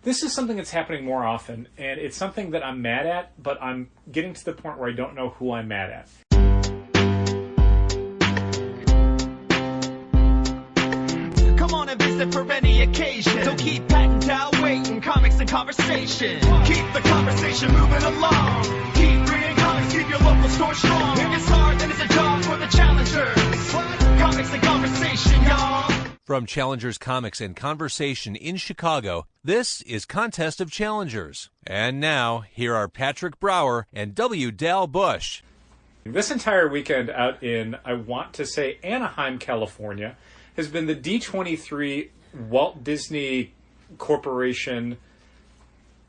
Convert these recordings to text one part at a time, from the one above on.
This is something that's happening more often, and it's something that I'm mad at, but I'm getting to the point where I don't know who I'm mad at. Come on and visit for any occasion. Don't keep patting down waiting. Comics and conversation. Keep the conversation moving along. Keep reading comics, keep your local store strong. If it's hard, then it's a job for the challengers. Comics and conversation, y'all. From Challengers Comics and Conversation in Chicago, this is Contest of Challengers. And now, here are Patrick Brower and W. Dal Bush. This entire weekend out in, I want to say, Anaheim, California, has been the D23 Walt Disney Corporation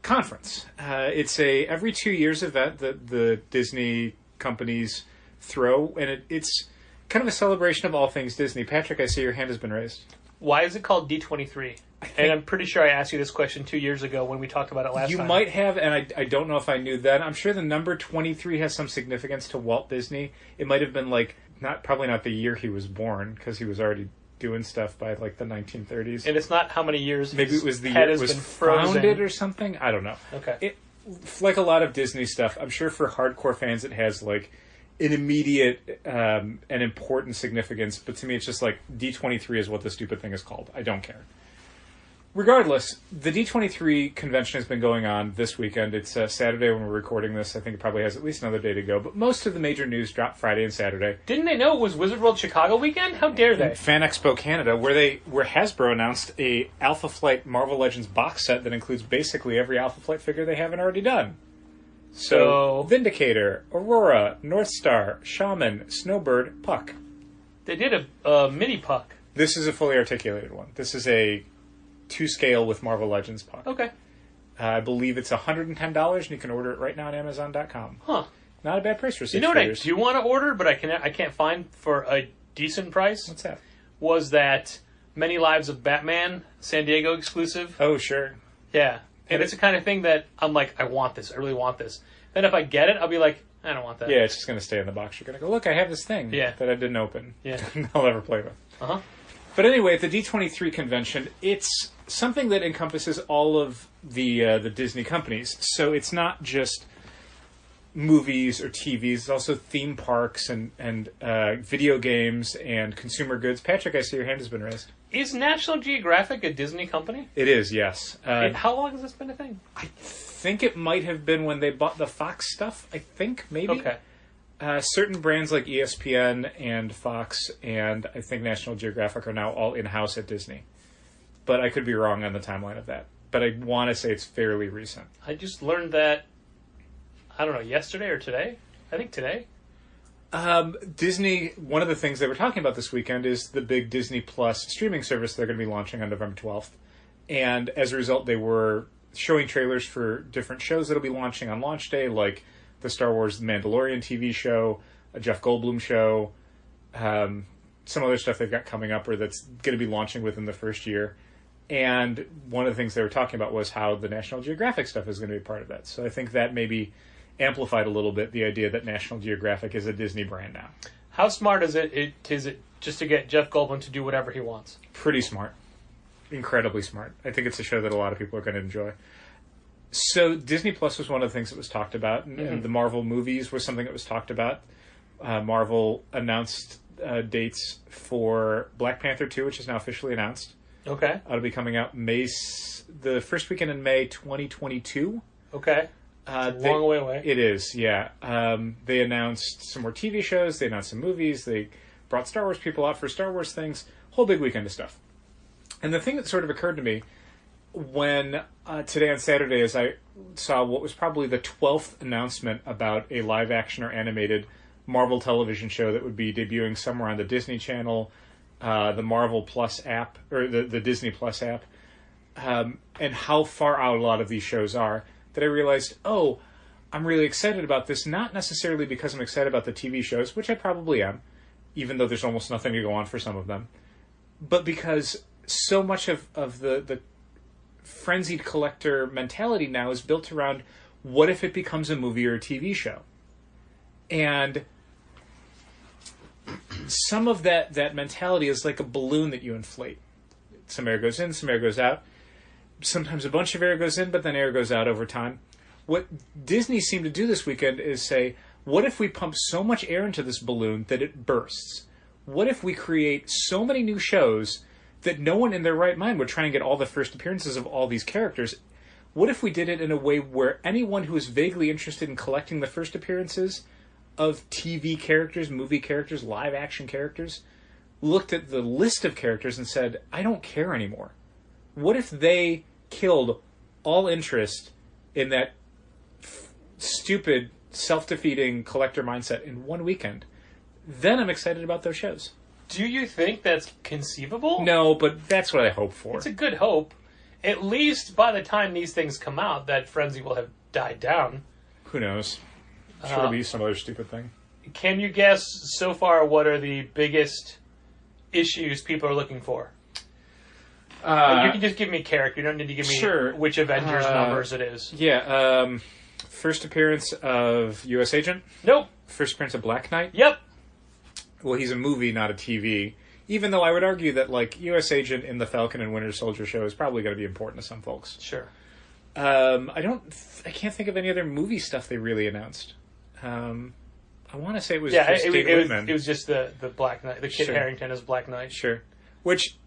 Conference. It's a every 2 years event that the Disney companies throw, and it's kind of a celebration of all things Disney. Patrick, I see your hand has been raised. Why is it called D23? And I'm pretty sure I asked you this question 2 years ago when we talked about it last time. You might have, and I don't know if I knew then. I'm sure the number 23 has some significance to Walt Disney. It might have been probably not the year he was born, because he was already doing stuff by the 1930s. And it's not how many years maybe it was the head year it has was been frozen. founded or something. I don't know. Okay. Like a lot of Disney stuff, I'm sure for hardcore fans it has an immediate and important significance, but to me it's just D23 is what the stupid thing is called. I don't care. Regardless, the D23 convention has been going on this weekend. It's Saturday when we're recording this. I think it probably has at least another day to go, but most of the major news dropped Friday and Saturday. Didn't they know it was Wizard World Chicago weekend? How dare they? Fan Expo Canada, where Hasbro announced a Alpha Flight Marvel Legends box set that includes basically every Alpha Flight figure they haven't already done. So Vindicator, Aurora, North Star, Shaman, Snowbird, Puck. They did a mini Puck. This is a fully articulated one. This is a 2-scale with Marvel Legends Puck. Okay. I believe it's $110, and you can order it right now on Amazon.com. Huh. Not a bad price for 6 figures. What I do want to order, but I can't find for a decent price? What's that? Was that Many Lives of Batman San Diego exclusive? Oh, sure. Yeah. And it's the kind of thing that I'm like, I want this. I really want this. Then if I get it, I'll be like, I don't want that. Yeah, it's just going to stay in the box. You're going to go, look, I have this thing that I didn't open. Yeah. I'll never play with. Uh-huh. But anyway, at the D23 convention, it's something that encompasses all of the Disney companies. So it's not just movies or TVs. It's also theme parks and video games and consumer goods. Patrick, I see your hand has been raised. Is National Geographic a Disney company? It is, yes. How long has this been a thing? I think it might have been when they bought the Fox stuff, I think, maybe. Okay. Certain brands like ESPN and Fox and I think National Geographic are now all in-house at Disney. But I could be wrong on the timeline of that. But I want to say it's fairly recent. I just learned that, I don't know, yesterday or today? I think today. Disney, one of the things they were talking about this weekend is the big Disney Plus streaming service they're going to be launching on November 12th. And as a result, they were showing trailers for different shows that'll be launching on launch day, like the Star Wars The Mandalorian TV show, a Jeff Goldblum show, some other stuff they've got coming up or that's going to be launching within the first year. And one of the things they were talking about was how the National Geographic stuff is going to be part of that. So I think that maybe amplified a little bit the idea that National Geographic is a Disney brand now. How smart is it just to get Jeff Goldblum to do whatever he wants? Pretty smart. Incredibly smart. I think it's a show that a lot of people are going to enjoy. So Disney Plus was one of the things that was talked about, and the Marvel movies was something that was talked about. Marvel announced dates for Black Panther 2, which is now officially announced. Okay. It'll be coming out the first weekend in May 2022. Okay. It's a long way away. It is, yeah. They announced some more TV shows. They announced some movies. They brought Star Wars people out for Star Wars things. Whole big weekend of stuff. And the thing that sort of occurred to me when today on Saturday is I saw what was probably the 12th announcement about a live-action or animated Marvel television show that would be debuting somewhere on the Disney Channel, the Marvel Plus app, or the Disney Plus app, and how far out a lot of these shows are, that I realized, I'm really excited about this, not necessarily because I'm excited about the TV shows, which I probably am, even though there's almost nothing to go on for some of them, but because so much of the frenzied collector mentality now is built around what if it becomes a movie or a TV show? And some of that mentality is like a balloon that you inflate. Some air goes in, some air goes out. sometimes a bunch of air goes in, but then air goes out over time. What Disney seemed to do this weekend is say, what if we pump so much air into this balloon that it bursts? What if we create so many new shows that no one in their right mind would try and get all the first appearances of all these characters? What if we did it in a way where anyone who is vaguely interested in collecting the first appearances of TV characters, movie characters, live action characters, looked at the list of characters and said, I don't care anymore? What if they killed all interest in that stupid, self-defeating collector mindset in one weekend? Then I'm excited about those shows. Do you think that's conceivable? No, but that's what I hope for. It's a good hope. At least by the time these things come out, that frenzy will have died down. Who knows? I'm sure it'll be some other stupid thing. Can you guess so far what are the biggest issues people are looking for? You can just give me a character. You don't need to give me which Avengers numbers it is. Yeah. First appearance of U.S. Agent. Nope. First appearance of Black Knight. Yep. Well, he's a movie, not a TV. Even though I would argue that, like, U.S. Agent in the Falcon and Winter Soldier show is probably going to be important to some folks. Sure. I can't think of any other movie stuff they really announced. I want to say it was just David Whitman. It was just the Black Knight, the Kit Harington as Black Knight. Sure.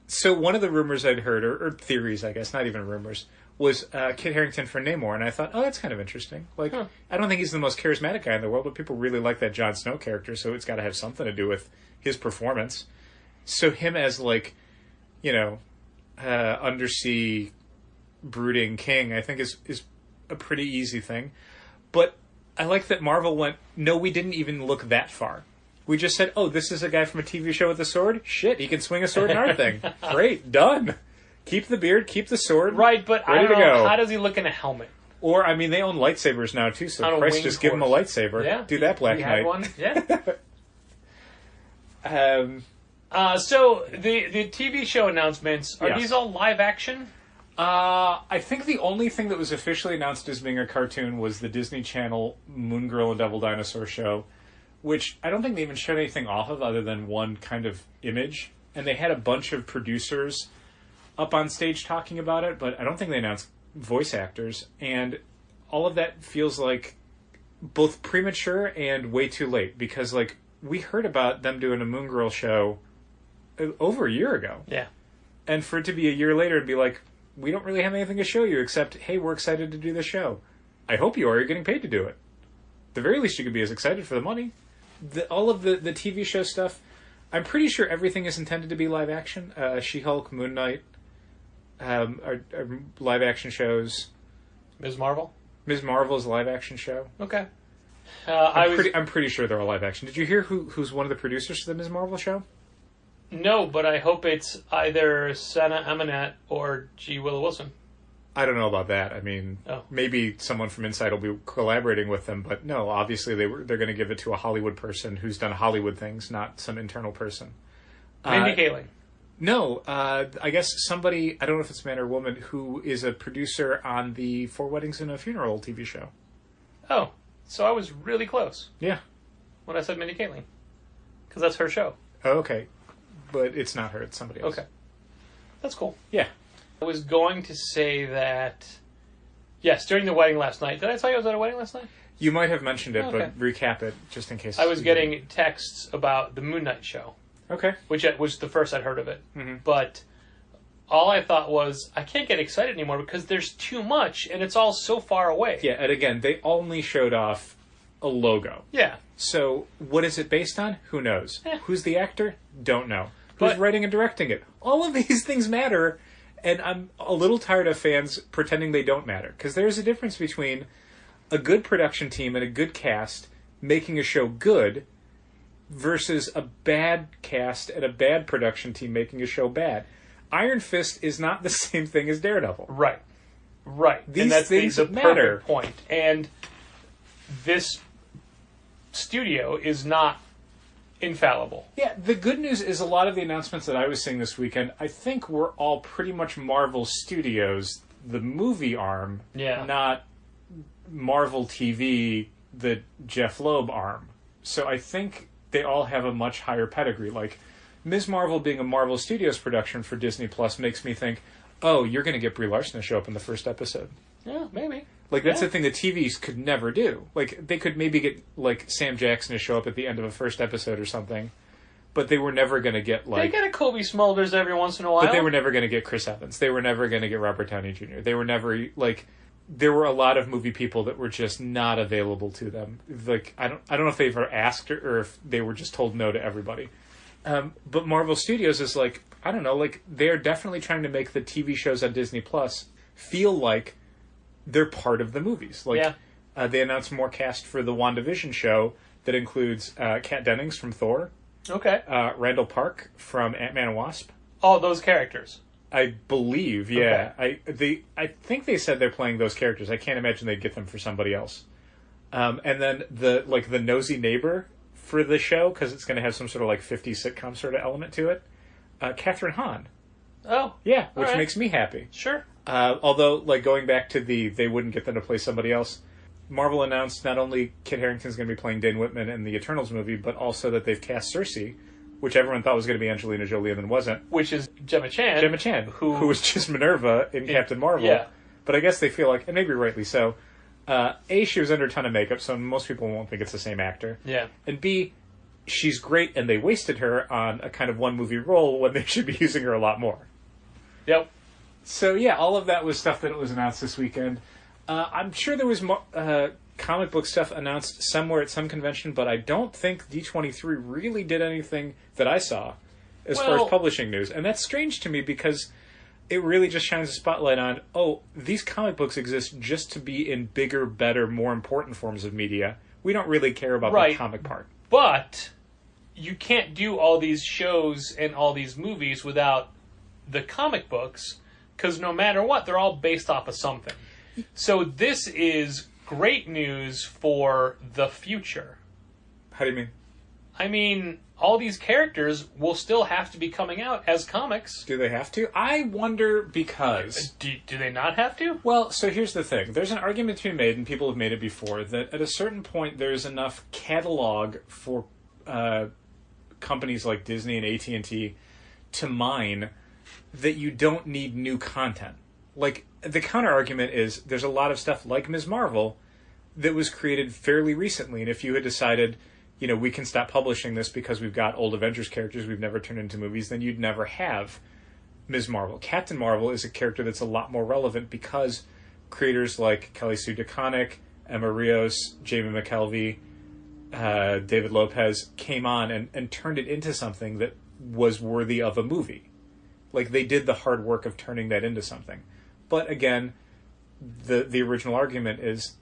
So one of the rumors I'd heard, or theories, I guess, not even rumors, was Kit Harington for Namor, and I thought, oh, that's kind of interesting. Like, I don't think he's the most charismatic guy in the world, but people really like that Jon Snow character, so it's got to have something to do with his performance. So him as, like, undersea brooding king, I think is a pretty easy thing. But I like that Marvel went, no, we didn't even look that far. We just said, oh, this is a guy from a TV show with a sword? Shit, he can swing a sword in our thing. Great, done. Keep the beard, keep the sword. Right, but I don't know, how does he look in a helmet? Or, I mean, they own lightsabers now, too, so Christ, just give him a lightsaber. Yeah. Do that, Black Knight. Had one? Yeah. So, the TV show announcements, are these all live action? I think the only thing that was officially announced as being a cartoon was the Disney Channel Moon Girl and Devil Dinosaur show, which I don't think they even showed anything off of other than one kind of image. And they had a bunch of producers up on stage talking about it, but I don't think they announced voice actors. And all of that feels like both premature and way too late, because, like, we heard about them doing a Moon Girl show over a year ago. Yeah. And for it to be a year later and be like, we don't really have anything to show you except, hey, we're excited to do the show. I hope you are. You're getting paid to do it. At the very least, you could be as excited for the money. All of the TV show stuff, I'm pretty sure everything is intended to be live action. She-Hulk, Moon Knight, are live action shows. Ms. Marvel? Ms. Marvel is a live action show. Okay. I'm pretty sure they're all live action. Did you hear who's one of the producers for the Ms. Marvel show? No, but I hope it's either Sana Amenat or G. Willow Wilson. I don't know about that. I mean, maybe someone from inside will be collaborating with them, but no, obviously they're going to give it to a Hollywood person who's done Hollywood things, not some internal person. Mindy Kaling. No, I guess somebody, I don't know if it's man or woman, who is a producer on the Four Weddings and a Funeral TV show. Oh, so I was really close. Yeah. When I said Mindy Kaling. Because that's her show. Oh, okay. But it's not her, it's somebody else. Okay. That's cool. Yeah. I was going to say that, yes, during the wedding last night. Did I tell you I was at a wedding last night? You might have mentioned it, but recap it just in case. I was getting texts about the Moon Knight show. Okay. Which was the first I'd heard of it. Mm-hmm. But all I thought was, I can't get excited anymore because there's too much and it's all so far away. Yeah, and again, they only showed off a logo. Yeah. So, what is it based on? Who knows? Who's the actor? Don't know. Who's But writing and directing it? All of these things matter, and I'm a little tired of fans pretending they don't matter. Because there's a difference between a good production team and a good cast making a show good versus a bad cast and a bad production team making a show bad. Iron Fist is not the same thing as Daredevil. Right. Right. These and that's things the matter. Perfect point. And this studio is not infallible. Yeah, the good news is a lot of the announcements that I was seeing this weekend, I think were all pretty much Marvel Studios, the movie arm, not Marvel TV, the Jeff Loeb arm. So I think they all have a much higher pedigree. Like, Ms. Marvel being a Marvel Studios production for Disney Plus makes me think, oh, you're going to get Brie Larson to show up in the first episode. Yeah, maybe. Like, that's the thing that TVs could never do. Like, they could maybe get, like, Sam Jackson to show up at the end of a first episode or something, but they were never going to get, like... They get a Kobe Smulders every once in a while. But they were never going to get Chris Evans. They were never going to get Robert Downey Jr. They were never, like... There were a lot of movie people that were just not available to them. Like, I don't know if they ever asked or if they were just told no to everybody. But Marvel Studios is like, I don't know, like, they're definitely trying to make the TV shows on Disney Plus feel like they're part of the movies. Like, they announced more cast for the WandaVision show that includes Kat Dennings from Thor. Okay. Randall Park from Ant-Man and Wasp. All those characters. I believe, yeah. Okay. I think they said they're playing those characters. I can't imagine they'd get them for somebody else. And then the nosy neighbor for the show, because it's going to have some sort of like 50s sitcom sort of element to it. Catherine Hahn. Oh. Yeah, which makes me happy. Sure. Although, like, going back to they wouldn't get them to play somebody else, Marvel announced not only Kit Harington's going to be playing Dane Whitman in the Eternals movie, but also that they've cast Cersei, which everyone thought was going to be Angelina Jolie and then wasn't. Which is Gemma Chan. Gemma Chan, who was just Minerva in Captain Marvel. Yeah. But I guess they feel like, and maybe rightly so, A, she was under a ton of makeup, so most people won't think it's the same actor. Yeah. And B, she's great, and they wasted her on a kind of one-movie role when they should be using her a lot more. Yep. So, yeah, all of that was stuff that was announced this weekend. I'm sure there was comic book stuff announced somewhere at some convention, but I don't think D23 really did anything that I saw as far as publishing news. And that's strange to me because it really just shines a spotlight on, these comic books exist just to be in bigger, better, more important forms of media. We don't really care about the comic part. But you can't do all these shows and all these movies without the comic books, because no matter what, they're all based off of something. So this is great news for the future. How do you mean? I mean, all these characters will still have to be coming out as comics. Do they have to? I wonder because... Do they not have to? Well, so here's the thing. There's an argument to be made, and people have made it before, that at a certain point there's enough catalog for companies like Disney and AT&T to mine that you don't need new content. Like, the counter-argument is there's a lot of stuff like Ms. Marvel that was created fairly recently, and if you had decided, we can stop publishing this because we've got old Avengers characters we've never turned into movies, then you'd never have Ms. Marvel. Captain Marvel is a character that's a lot more relevant because creators like Kelly Sue DeConnick, Emma Rios, Jamie McKelvey, David Lopez came on and turned it into something that was worthy of a movie. Like, they did the hard work of turning that into something. But again, the original argument is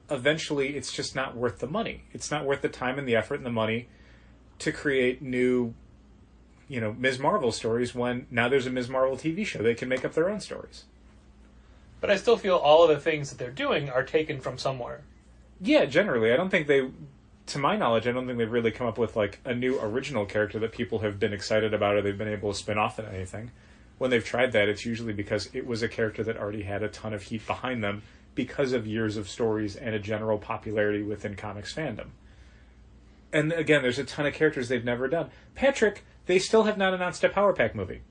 eventually it's just not worth the money. It's not worth the time and the effort and the money to create new, Ms. Marvel stories when now there's a Ms. Marvel TV show. They can make up their own stories. But I still feel all of the things that they're doing are taken from somewhere. Yeah, generally. I don't think to my knowledge, I don't think they've really come up with like a new original character that people have been excited about or they've been able to spin off in anything. When they've tried that, it's usually because it was a character that already had a ton of heat behind them because of years of stories and a general popularity within comics fandom. And again, there's a ton of characters they've never done. Patrick, they still have not announced a Power Pack movie.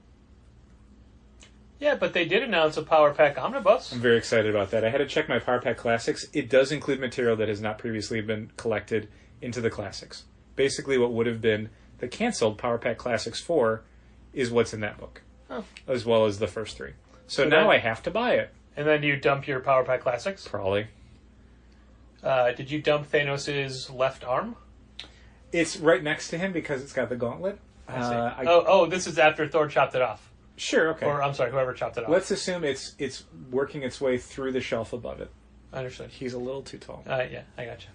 Yeah, but they did announce a Power Pack Omnibus. I'm very excited about that. I had to check my Power Pack Classics. It does include material that has not previously been collected into the Classics. Basically, what would have been the canceled Power Pack Classics 4 is what's in that book. Oh. As well as the first 3. So now I have to buy it. And then you dump your Power Pack Classics? Probably. Did you dump Thanos' left arm? It's right next to him because it's got the gauntlet. I see. This is after Thor chopped it off. Sure, okay. Or, I'm sorry, whoever chopped it off. Let's assume it's working its way through the shelf above it. Understood. He's a little too tall. Yeah, I gotcha.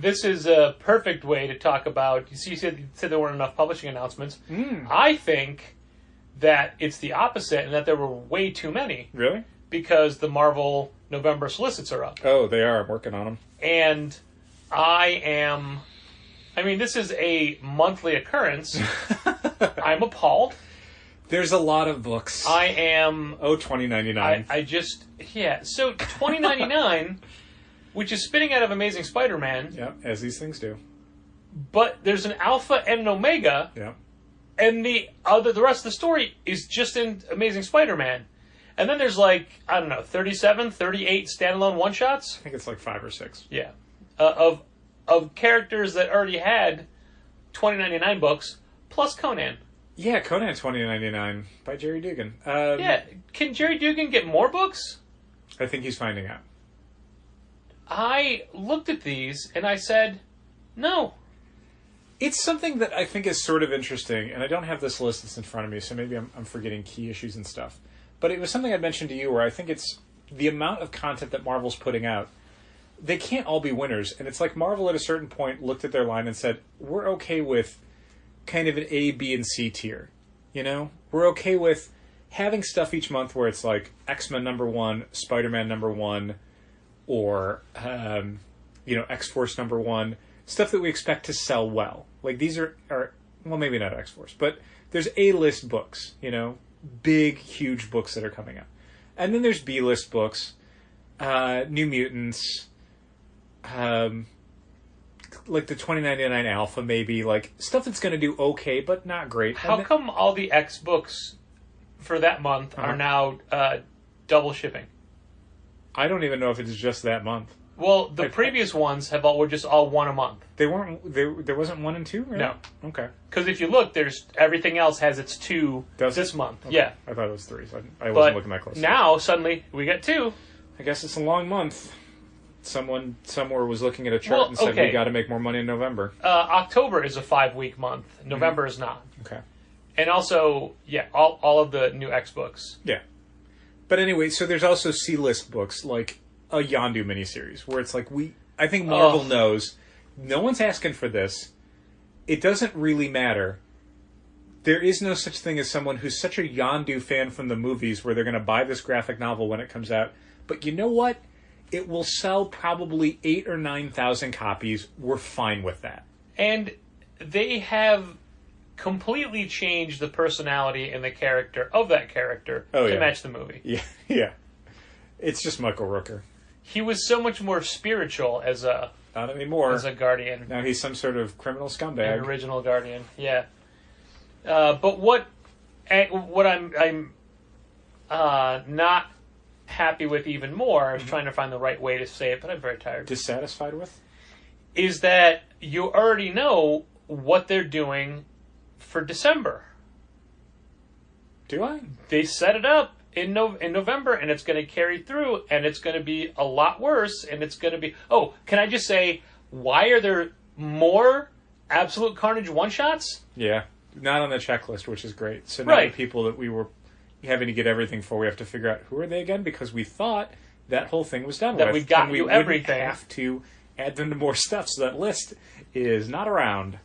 This is a perfect way to talk about... You said there weren't enough publishing announcements. I think that it's the opposite and that there were way too many. Really? Because the Marvel November solicits are up. Oh, they are. I'm working on them. And this is a monthly occurrence. I'm appalled. There's a lot of books. I am... $20.99. So $20.99... which is spinning out of Amazing Spider-Man. Yeah, as these things do. But there's an Alpha and an Omega. Yeah. And the rest of the story is just in Amazing Spider-Man. And then there's like, I don't know, 37, 38 standalone one-shots? I think it's like 5 or 6. Yeah. Of characters that already had 2099 books, plus Conan. Yeah, Conan 2099 by Jerry Dugan. Yeah. Can Jerry Dugan get more books? I think he's finding out. I looked at these and I said, no. It's something that I think is sort of interesting, and I don't have this list that's in front of me, so maybe I'm forgetting key issues and stuff. But it was something I mentioned to you where I think it's the amount of content that Marvel's putting out. They can't all be winners, and it's like Marvel at a certain point looked at their line and said, we're okay with kind of an A, B, and C tier. You know? We're okay with having stuff each month where it's like X-Men #1, Spider-Man #1, or, X-Force #1. Stuff that we expect to sell well. Like, these are well, maybe not X-Force, but there's A-list books, big, huge books that are coming out. And then there's B-list books, New Mutants, like the 2099 Alpha, maybe, like, stuff that's going to do okay, but not great. How come all the X books for that month are now double shipping? I don't even know if it's just that month. Well, the previous ones were just all one a month. They weren't. There wasn't 1 and 2, right? No. Okay. Because if you look, there's everything else has its 2 this month. Okay. Yeah. I thought it was 3, so I wasn't looking that close. Now suddenly we get 2. I guess it's a long month. Someone somewhere was looking at a chart and said we got to make more money in November. October is a 5-week month. November is not. Okay. And also, all of the new X books. Yeah. But anyway, so there's also C-list books like a Yondu miniseries where it's like I think Marvel knows no one's asking for this. It doesn't really matter. There is no such thing as someone who's such a Yondu fan from the movies where they're going to buy this graphic novel when it comes out. But you know what? It will sell probably 8,000 or 9,000 copies. We're fine with that. And they have completely changed the personality and the character of that character to match the movie. Yeah. It's just Michael Rooker. He was so much more spiritual as a not anymore as a Guardian. Now he's some sort of criminal scumbag. An original Guardian, yeah. But what I'm not happy with even more, I was trying to find the right way to say it, but I'm very tired. Dissatisfied with? Is that you already know what they're doing for December. Do I? They set it up in November, and it's going to carry through, and it's going to be a lot worse, and it's going to be... Oh, can I just say, why are there more Absolute Carnage one-shots? Yeah, not on the checklist, which is great. So now the people that we were having to get everything for, we have to figure out who are they again, because we thought that whole thing was done with. That we got you everything. We have to add them to more stuff, so that list is not around.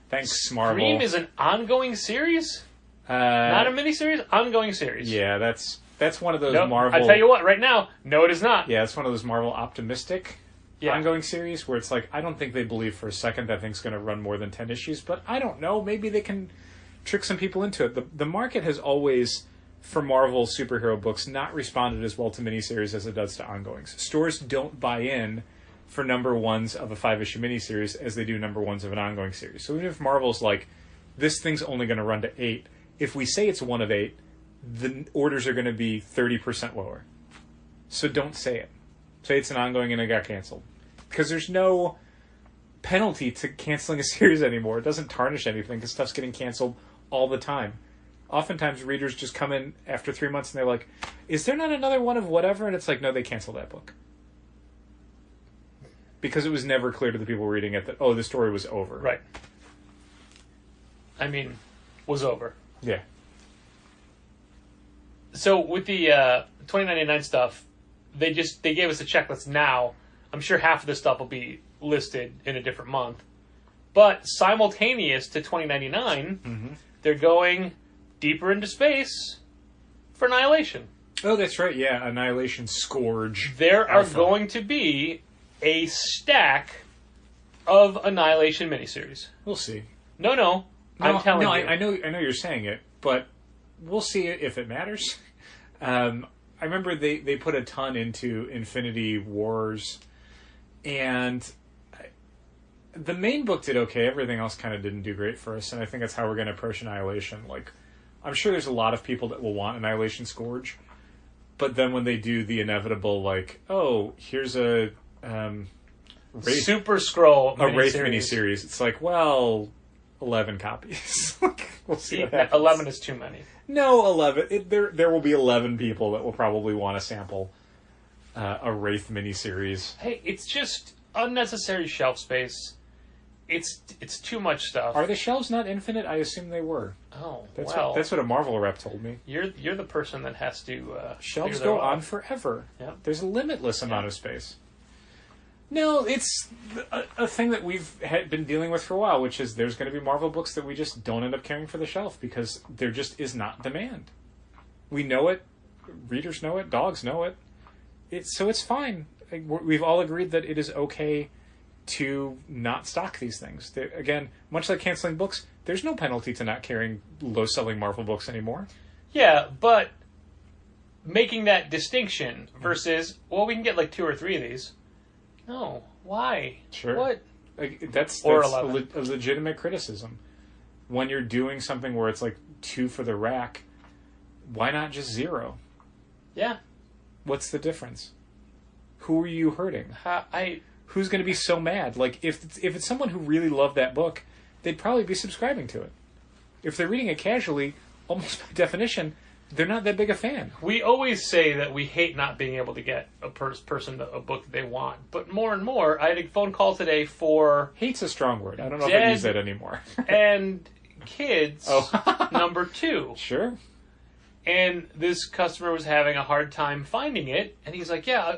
Thanks, Marvel. Scream is an ongoing series? Not a miniseries, ongoing series. Yeah, that's one of those nope, Marvel... I tell you what, right now, no it is not. Yeah, it's one of those Marvel optimistic ongoing series where it's like, I don't think they believe for a second that thing's going to run more than 10 issues, but I don't know, maybe they can trick some people into it. The market has always, for Marvel superhero books, not responded as well to miniseries as it does to ongoings. Stores don't buy in for #1s of a 5-issue miniseries as they do #1s of an ongoing series. So even if Marvel's like, this thing's only going to run to 8, if we say it's 1 of 8, the orders are going to be 30% lower. So don't say it. Say it's an ongoing and it got canceled. Because there's no penalty to canceling a series anymore. It doesn't tarnish anything because stuff's getting canceled all the time. Oftentimes readers just come in after 3 months and they're like, is there not another one of whatever? And it's like, no, they canceled that book. Because it was never clear to the people reading it that, the story was over. Right. I mean, was over. Yeah. So with the 2099 stuff, they gave us a checklist now. I'm sure half of this stuff will be listed in a different month. But simultaneous to 2099, they're going deeper into space for Annihilation. Oh, that's right. Yeah, Annihilation Scourge. There are going to be a stack of Annihilation miniseries. We'll see. No, I'm telling you. I know you're saying it, but we'll see if it matters. I remember they put a ton into Infinity Wars, and the main book did okay. Everything else kind of didn't do great for us, and I think that's how we're going to approach Annihilation. Like, I'm sure there's a lot of people that will want Annihilation Scourge, but then when they do the inevitable, like, oh, here's a Wraith, Super Scroll a Wraith miniseries. miniseries, it's like, well, 11 copies. We'll see what happens. 11 is too many. No, 11. There will be 11 people that will probably want to sample a Wraith miniseries. Hey, it's just unnecessary shelf space. It's too much stuff. Are the shelves not infinite? I assume they were. Oh, That's well. what a Marvel rep told me. You're the person that has to. Shelves figure go that on out. forever. Yeah. There's a limitless amount of space. No, it's a thing that we've been dealing with for a while, which is there's going to be Marvel books that we just don't end up carrying for the shelf because there just is not demand. We know it. Readers know it. Dogs know it. So it's fine. We've all agreed that it is okay to not stock these things. Again, much like canceling books, there's no penalty to not carrying low-selling Marvel books anymore. Yeah, but making that distinction versus, well, we can get like 2 or 3 of these. No, why? Sure. What? Like, that's Or a 11. legitimate criticism. When you're doing something where it's like 2 for the rack, why not just 0? Yeah. What's the difference? Who are you hurting? Who's going to be so mad? Like, if it's someone who really loved that book, they'd probably be subscribing to it. If they're reading it casually, almost by definition, they're not that big a fan. We always say that we hate not being able to get a person a book that they want. But more and more, I had a phone call today for Hate's a strong word. I don't know if I use that anymore. and kids Oh. number 2. Sure. And this customer was having a hard time finding it. And he's like, yeah,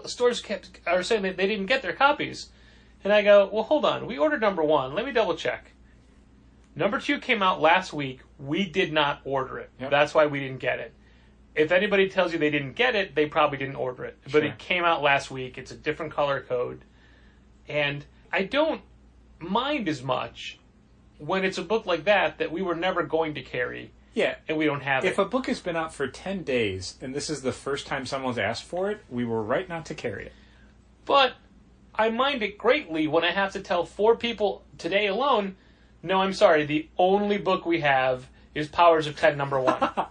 stores are saying that they didn't get their copies. And I go, well, hold on. We ordered number 1. Let me double check. Number 2 came out last week. We did not order it. Yep. That's why we didn't get it. If anybody tells you they didn't get it, they probably didn't order it. But Sure. it came out last week. It's a different color code. And I don't mind as much when it's a book like that we were never going to carry Yeah. and we don't have it. If a book has been out for 10 days and this is the first time someone's asked for it, we were right not to carry it. But I mind it greatly when I have to tell 4 people today alone, no, I'm sorry, the only book we have is Powers of 10 number 1.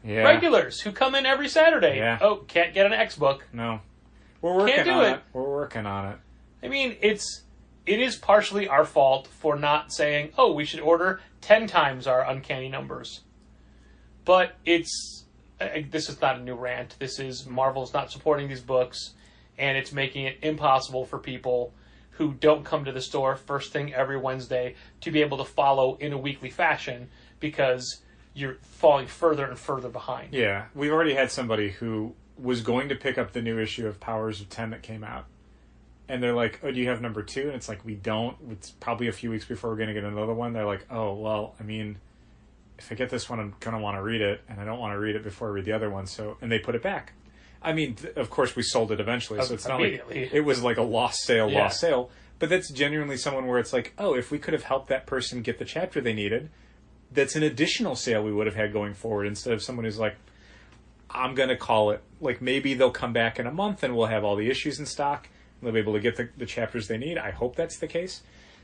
Yeah. Regulars who come in every Saturday. Yeah. Oh, can't get an X book. No. We're working Can't do on it. it. We're working on it. I mean, it is partially our fault for not saying, oh, we should order 10 times our uncanny numbers. But this is not a new rant. This is Marvel's not supporting these books, and it's making it impossible for people who don't come to the store first thing every Wednesday to be able to follow in a weekly fashion because you're falling further and further behind. Yeah. We've already had somebody who was going to pick up the new issue of Powers of 10 that came out. And they're like, oh, do you have number 2? And it's like, we don't. It's probably a few weeks before we're going to get another one. They're like, oh, well, I mean, if I get this one, I'm going to want to read it. And I don't want to read it before I read the other one. And they put it back. I mean, of course, we sold it eventually. So it's not like it was like a lost sale. But that's genuinely someone where it's like, oh, if we could have helped that person get the chapter they needed, that's an additional sale we would have had going forward instead of someone who's like, I'm going to call it. Like, maybe they'll come back in a month and we'll have all the issues in stock. They'll be able to get the chapters they need. I hope that's the case.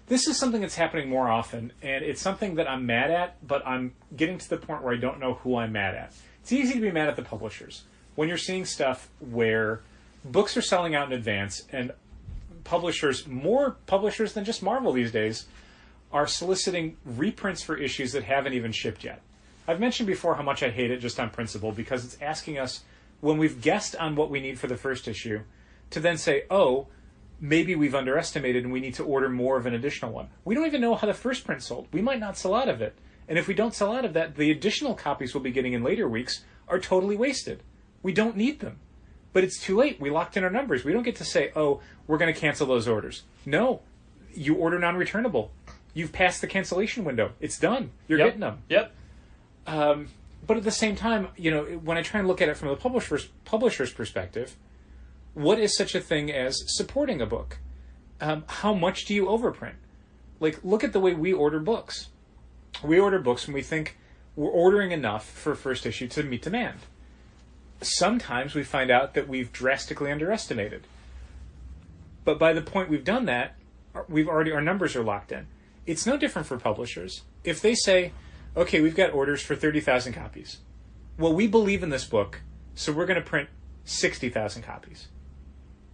This is something that's happening more often, and it's something that I'm mad at, but I'm getting to the point where I don't know who I'm mad at. It's easy to be mad at the publishers. When you're seeing stuff where books are selling out in advance, and more publishers than just Marvel these days, are soliciting reprints for issues that haven't even shipped yet. I've mentioned before how much I hate it just on principle, because it's asking us, when we've guessed on what we need for the first issue, to then say, oh, maybe we've underestimated and we need to order more of an additional one. We don't even know how the first print sold. We might not sell out of it. And if we don't sell out of that, the additional copies we'll be getting in later weeks are totally wasted. We don't need them. But it's too late. We locked in our numbers. We don't get to say, oh, we're going to cancel those orders. No. You order non-returnable. You've passed the cancellation window. It's done. You're getting them. Yep. But at the same time, when I try and look at it from the publisher's perspective, what is such a thing as supporting a book? How much do you overprint? Like, look at the way we order books. We order books when we think we're ordering enough for first issue to meet demand. Sometimes we find out that we've drastically underestimated. But by the point we've done that, our numbers are locked in. It's no different for publishers. If they say, okay, we've got orders for 30,000 copies. Well, we believe in this book, so we're going to print 60,000 copies.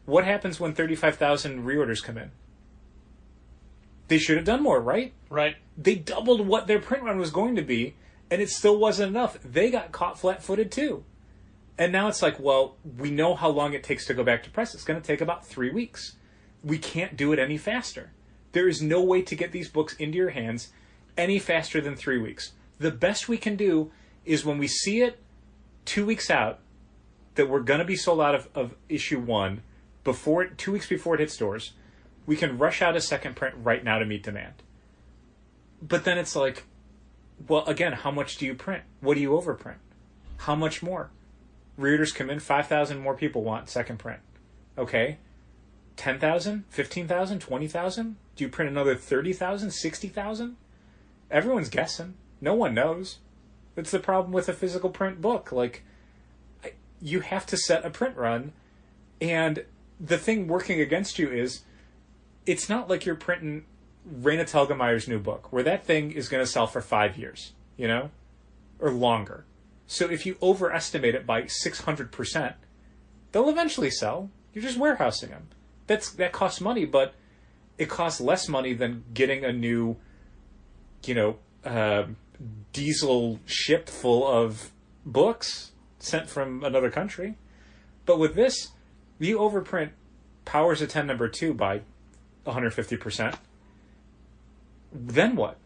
What happens when 35,000 reorders come in? They should have done more, right? Right. They doubled what their print run was going to be, and it still wasn't enough. They got caught flat-footed too. And now it's like, well, we know how long it takes to go back to press. It's going to take about 3 weeks. We can't do it any faster. There is no way to get these books into your hands any faster than 3 weeks. The best we can do is when we see it 2 weeks out, that we're going to be sold out of issue 1, 2 weeks before it hits stores, we can rush out a second print right now to meet demand. But then it's like, well, again, how much do you print? What do you overprint? How much more? Readers come in, 5,000 more people want second print. Okay. 10,000? 15,000? 20,000? Do you print another 30,000? 60,000? Everyone's guessing. No one knows. That's the problem with a physical print book. Like, you have to set a print run, and the thing working against you is it's not like you're printing Raina Telgemeier's new book, where that thing is going to sell for 5 years, you know? Or longer. So if you overestimate it by 600%, they'll eventually sell. You're just warehousing them. That costs money, but it costs less money than getting a new, diesel ship full of books sent from another country. But with this, you overprint Powers of 10 number 2 by 150%. Then what?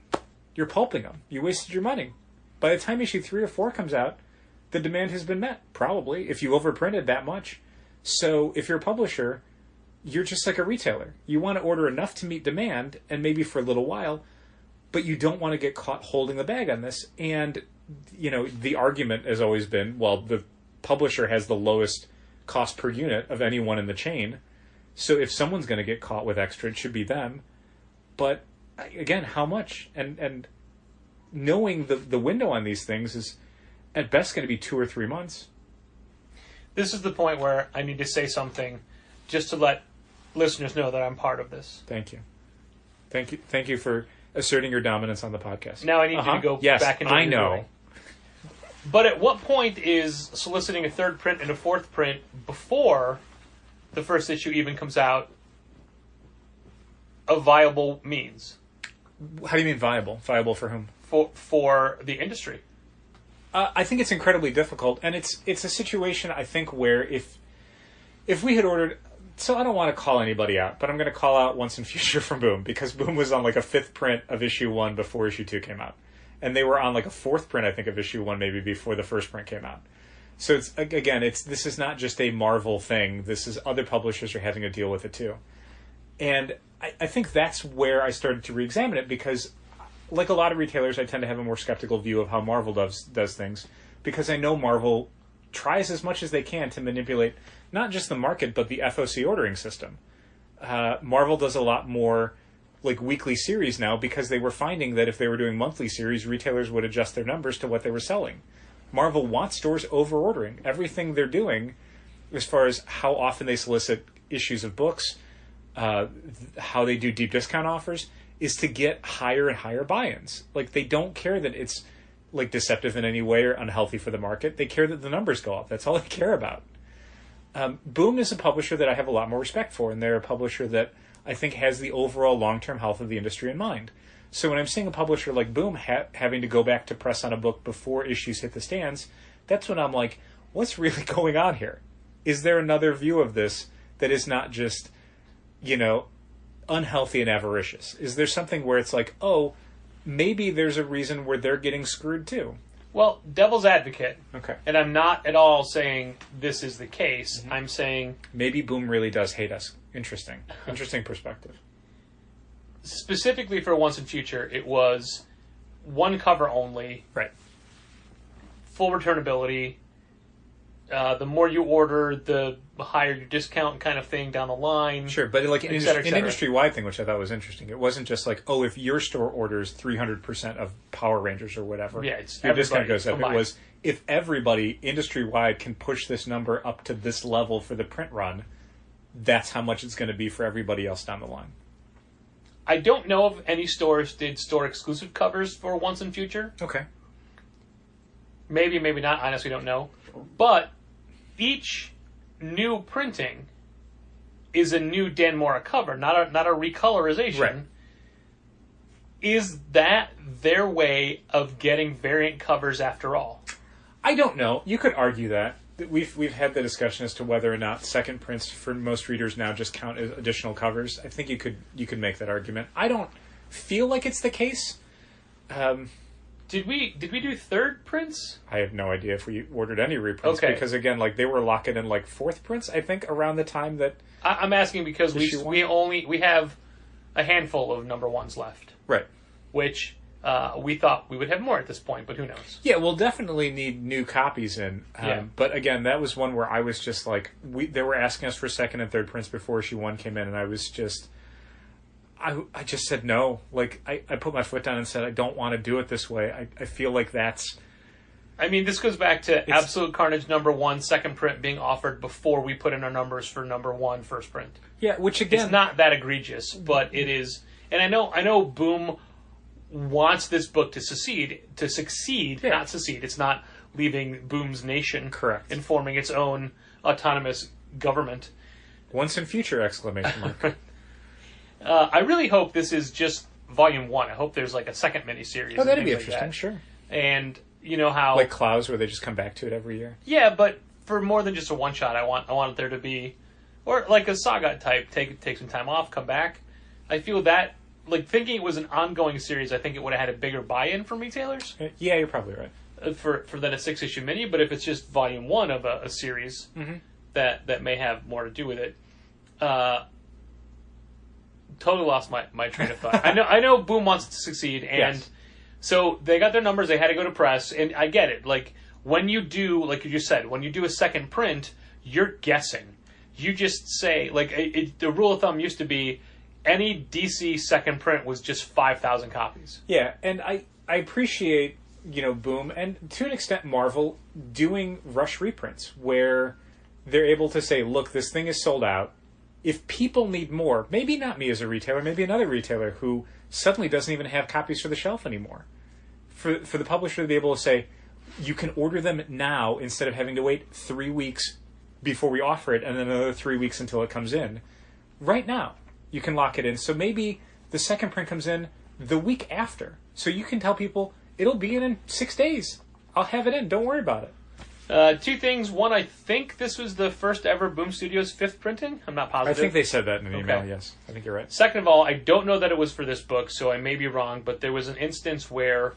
You're pulping them. You wasted your money. By the time issue 3 or 4 comes out, the demand has been met, probably, if you overprinted that much. So if you're a publisher, you're just like a retailer. You want to order enough to meet demand, and maybe for a little while, but you don't want to get caught holding the bag on this. And, the argument has always been, well, the publisher has the lowest cost per unit of anyone in the chain. So if someone's going to get caught with extra, it should be them. But, again, how much? And knowing the window on these things is at best going to be 2 or 3 months. This is the point where I need to say something just to let listeners know that I'm part of this. Thank you. Thank you for asserting your dominance on the podcast. Now I need you to go back into I know. Doing. But at what point is soliciting a third print and a fourth print before the first issue even comes out a viable means? How do you mean viable? Viable for whom? For the industry. I think it's incredibly difficult, and it's a situation, I think, where if we had ordered... So I don't want to call anybody out, but I'm going to call out Once and Future from Boom, because Boom was on like a 5th print of issue 1 before issue 2 came out. And they were on like a 4th print, I think, of issue 1 maybe before the first print came out. So this is not just a Marvel thing. This is other publishers are having to deal with it too. And I think that's where I started to re-examine it, because like a lot of retailers, I tend to have a more skeptical view of how Marvel does things, because I know Marvel tries as much as they can to manipulate not just the market, but the FOC ordering system. Marvel does a lot more like weekly series now, because they were finding that if they were doing monthly series, retailers would adjust their numbers to what they were selling. Marvel wants stores over-ordering. Everything they're doing, as far as how often they solicit issues of books, how they do deep discount offers, is to get higher and higher buy-ins. Like, they don't care that it's like deceptive in any way or unhealthy for the market. They care that the numbers go up. That's all they care about. Boom is a publisher that I have a lot more respect for, and they're a publisher that I think has the overall long-term health of the industry in mind. So when I'm seeing a publisher like Boom having to go back to press on a book before issues hit the stands, that's when I'm like, what's really going on here? Is there another view of this that is not just, unhealthy and avaricious? Is there something where it's like, oh, maybe there's a reason where they're getting screwed too? Well, devil's advocate. Okay. And I'm not at all saying this is the case. Mm-hmm. I'm saying... maybe Boom really does hate us. Interesting. Interesting perspective. Specifically for Once and Future, it was one cover only. Right. Full returnability. The more you order, the higher your discount kind of thing down the line. Sure, but like an et cetera. industry-wide thing, which I thought was interesting. It wasn't just like, oh, if your store orders 300% of Power Rangers or whatever, yeah, it's your discount goes up. Combined. It was, if everybody industry-wide can push this number up to this level for the print run, that's how much it's going to be for everybody else down the line. I don't know if any stores did store-exclusive covers for Once and Future. Okay. Maybe, maybe not. I honestly don't know. But each new printing is a new Dan Mora cover, not a recolorization. Right. Is that their way of getting variant covers after all? I don't know. You could argue that. We've had the discussion as to whether or not second prints for most readers now just count as additional covers. I think you could make that argument. I don't feel like it's the case. Did we do third prints? I have no idea if we ordered any reprints because again, like they were locking in like fourth prints. I think around the time that I'm asking because we have a handful of number ones left, right? Which we thought we would have more at this point, but who knows? Yeah, we'll definitely need new copies in. But again, that was one where I was just like, they were asking us for second and third prints before issue 1 came in, and I was just, I just said no. Like, I put my foot down and said, I don't want to do it this way. I feel like that's... I mean, this goes back to Absolute Carnage number 1, second print being offered before we put in our numbers for number 1, first print. Yeah, which again... It's not that egregious, but it is... And I know Boom wants this book to succeed, not secede. It's not leaving Boom's nation. Correct. And forming its own autonomous government. Once and Future, exclamation mark. I really hope this is just volume 1. I hope there's like a second miniseries. Oh, that'd be interesting, sure. And you know how... Like Klaus, where they just come back to it every year? Yeah, but for more than just a one-shot, I want there to be... Or like a saga type, take some time off, come back. I feel that... Like, thinking it was an ongoing series, I think it would have had a bigger buy-in from retailers. Yeah, you're probably right. For then a 6-issue mini, but if it's just volume 1 of a series, that may have more to do with it. Totally lost my train of thought. I know Boom wants to succeed, and so they got their numbers, they had to go to press, and I get it. Like, when you do, like you just said, when you do a second print, you're guessing. You just say, like, the rule of thumb used to be, any DC second print was just 5,000 copies. Yeah, and I appreciate, Boom, and to an extent Marvel, doing rush reprints, where they're able to say, look, this thing is sold out. If people need more, maybe not me as a retailer, maybe another retailer who suddenly doesn't even have copies for the shelf anymore. For the publisher to be able to say, you can order them now instead of having to wait 3 weeks before we offer it and then another 3 weeks until it comes in. Right now. You can lock it in. So maybe the second print comes in the week after. So you can tell people, it'll be in 6 days. I'll have it in. Don't worry about it. 2 things. One, I think this was the first ever Boom Studios 5th printing. I'm not positive. I think they said that in an email, yes. I think you're right. Second of all, I don't know that it was for this book, so I may be wrong, but there was an instance where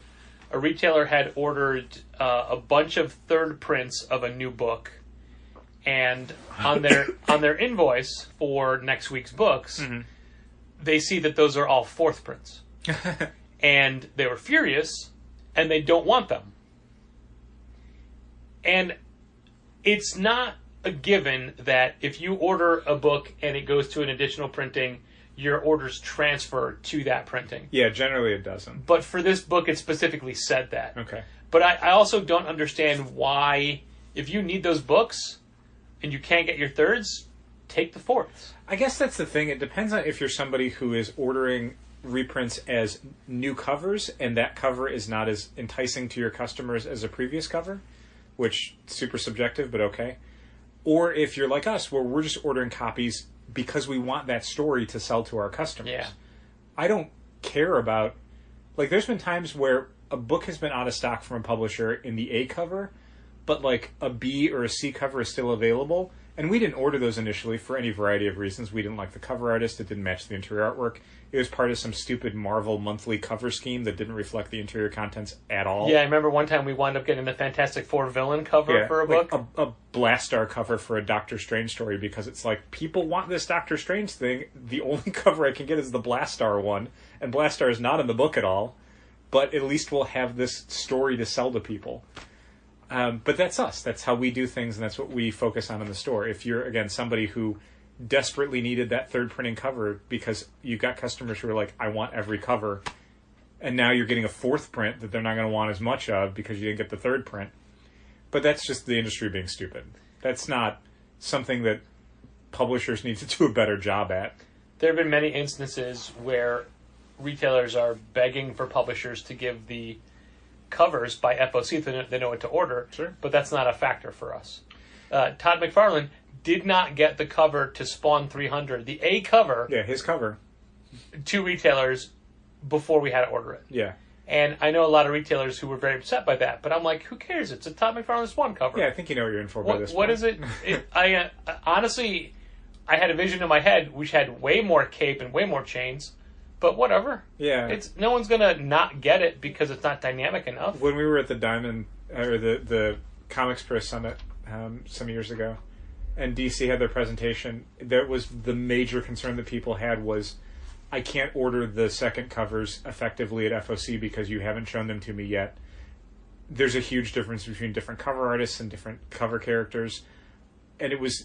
a retailer had ordered a bunch of third prints of a new book. And on their invoice for next week's books, they see that those are all fourth prints. And they were furious, and they don't want them. And it's not a given that if you order a book and it goes to an additional printing, your orders transfer to that printing. Yeah, generally it doesn't. But for this book, it specifically said that. Okay. But I also don't understand why, if you need those books... and you can't get your thirds, take the fourths. I guess that's the thing. It depends on if you're somebody who is ordering reprints as new covers, and that cover is not as enticing to your customers as a previous cover, which super subjective, but okay. Or if you're like us, where we're just ordering copies because we want that story to sell to our customers. Yeah. I don't care about... Like, there's been times where a book has been out of stock from a publisher in the A cover, but like a B or a C cover is still available. And we didn't order those initially for any variety of reasons. We didn't like the cover artist. It didn't match the interior artwork. It was part of some stupid Marvel monthly cover scheme that didn't reflect the interior contents at all. Yeah, I remember one time we wound up getting the Fantastic Four villain cover for a like book. A Blastar cover for a Doctor Strange story, because it's like, people want this Doctor Strange thing. The only cover I can get is the Blastar one. And Blastar is not in the book at all. But at least we'll have this story to sell to people. But that's us. That's how we do things, and that's what we focus on in the store. If you're, again, somebody who desperately needed that third printing cover because you've got customers who are like, I want every cover, and now you're getting a fourth print that they're not going to want as much of because you didn't get the third print. But that's just the industry being stupid. That's not something that publishers need to do a better job at. There have been many instances where retailers are begging for publishers to give the covers by FOC so they know what to order. Sure. But that's not a factor for us. Todd McFarlane did not get the cover to Spawn 300, the A cover, Yeah, his cover. to retailers before we had to order it. Yeah. And I know a lot of retailers who were very upset by that, but I'm like, who cares? It's a Todd McFarlane Spawn cover. Yeah, I think you know what you're in for by this What point. is it? Honestly, I had a vision in my head which had way more cape and way more chains, but whatever. Yeah. It's no one's gonna not get it because it's not dynamic enough. When we were at the Diamond, or the Comics Pro Summit some years ago, and DC had their presentation, that was the major concern that people had was, I can't order the second covers effectively at FOC because you haven't shown them to me yet. There's a huge difference between different cover artists and different cover characters. And it was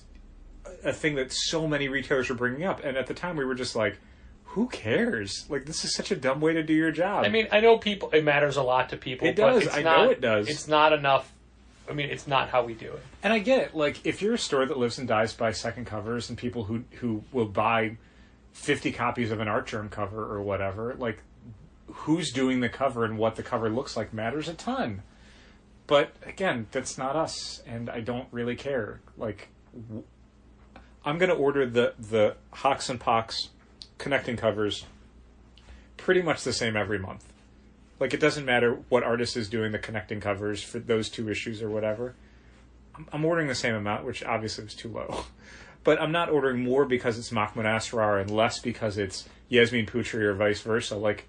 a thing that so many retailers were bringing up. And at the time we were just like, who cares? Like, this is such a dumb way to do your job. I mean, I know it matters a lot to people. It but does. it's I not, know it does. It's not enough. I mean, it's not how we do it. And I get it. Like, if you're a store that lives and dies by second covers and people who will buy 50 copies of an Art Germ cover or whatever, like, who's doing the cover and what the cover looks like matters a ton. But, again, that's not us, and I don't really care. Like, I'm going to order the Hawks and Pox connecting covers pretty much the same every month. Like, it doesn't matter what artist is doing the connecting covers for those two issues or whatever. I'm ordering the same amount, which obviously was too low. But I'm not ordering more because it's Mahmoud Asrar and less because it's Yasmin Putri or vice versa. Like,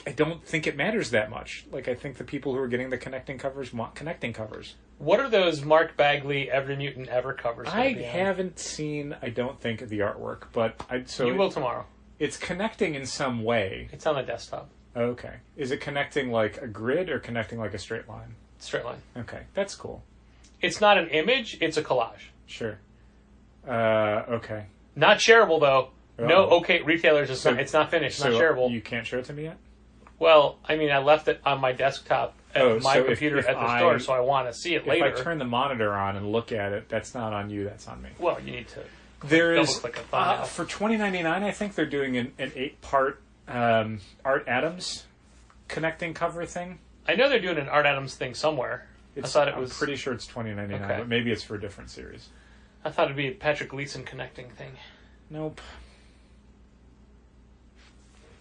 I don't think it matters that much. Like, I think the people who are getting the connecting covers want connecting covers. What are those Mark Bagley Every Mutant Ever covers? I haven't seen, I don't think, the artwork, but you will tomorrow. It's connecting in some way. It's on the desktop. Okay. Is it connecting like a grid or connecting like a straight line? Straight line. Okay, that's cool. It's not an image, it's a collage. Sure. Okay. Not shareable, though. Oh. No, okay, retailers, it's not finished, So not shareable. you can't show it to me yet? Well, I mean, I left it on my desktop at my so computer if at the store, so I want to see it later. If I turn the monitor on and look at it, that's not on you, that's on me. Well, you need to Double-click a thumbnail. for $20.99, I think they're doing an 8-part Art Adams connecting cover thing. I know they're doing an Art Adams thing somewhere. I thought it was. I'm pretty sure it's $20.99, Okay. but maybe it's for a different series. I thought it'd be a Patrick Gleason connecting thing. Nope.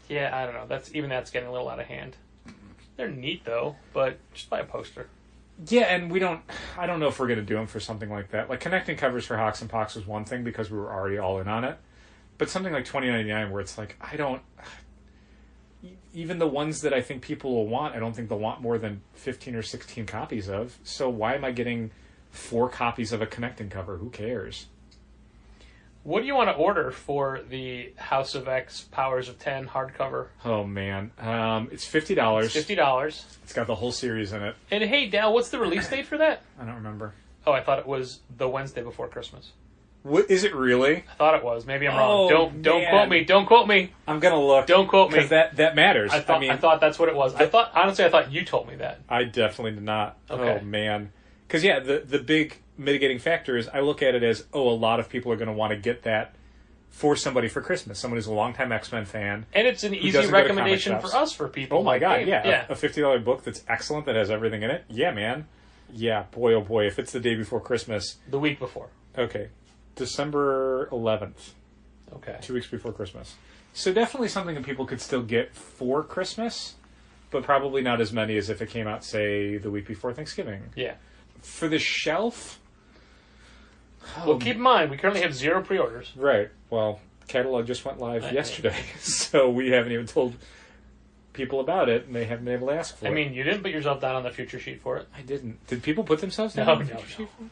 Yeah, I don't know. That's getting a little out of hand. They're neat though, but just buy a poster. Yeah, and I don't know if we're going to do them for something like that. Like, connecting covers for Hawks and Pox was one thing because we were already all in on it. But something like $20.99 where it's like, even the ones that I think people will want, I don't think they'll want more than 15 or 16 copies of. So why am I getting 4 copies of a connecting cover? Who cares? What do you want to order for the House of X Powers of 10 hardcover? Oh, man. It's $50. It's $50. It's got the whole series in it. And hey, Dal, what's the release date for that? I don't remember. Oh, I thought it was the Wednesday before Christmas. What, is it really? I thought it was. Maybe I'm wrong. Oh, Don't man. quote me. Don't quote me. I'm going to look. Don't quote me. Because that matters. I thought that's what it was. I thought you told me that. I definitely did not. Okay. Oh, man. Because, yeah, the big mitigating factor is I look at it as, a lot of people are going to want to get that for somebody for Christmas. Someone who's a longtime X-Men fan. And it's an easy doesn't go to comic recommendation shops. for us, for people. Oh, my like, God, hey, yeah. A $50 book that's excellent, that has everything in it. Yeah, man. Yeah, boy, oh, boy. If it's the day before Christmas. The week before. Okay. December 11th. Okay. 2 weeks before Christmas. So definitely something that people could still get for Christmas, but probably not as many as if it came out, say, the week before Thanksgiving. Yeah. For the shelf... Well, keep in mind, we currently have 0 pre-orders. Right. Well, catalog just went live yesterday, so we haven't even told people about it, and they haven't been able to ask for it. I mean, you didn't put yourself down on the future sheet for it. I didn't. Did people put themselves down No, on the future sheet for it?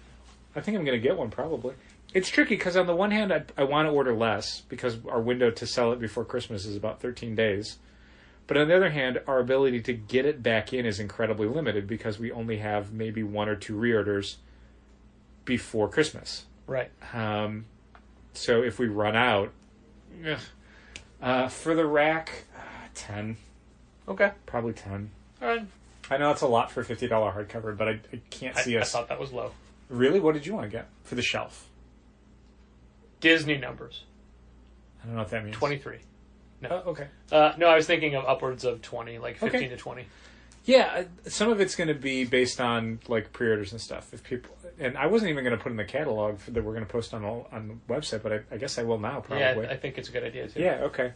I think I'm going to get one, probably. It's tricky, because on the one hand, I want to order less, because our window to sell it before Christmas is about 13 days. But on the other hand, our ability to get it back in is incredibly limited, because we only have maybe 1 or 2 reorders before Christmas. Right. So if we run out, for the rack, 10. Okay. Probably 10. All right. I know that's a lot for a $50 hardcover, but I can't see us. I thought that was low. Really? What did you want to get for the shelf? Disney numbers. I don't know what that means. 23. Oh, okay. No, I was thinking of upwards of 20, like 15 to 20. Yeah, some of it's going to be based on like pre-orders and stuff. If people, and I wasn't even going to put in the catalog that we're going to post on the website, but I guess I will now probably. Yeah, I think it's a good idea too. Yeah. Okay.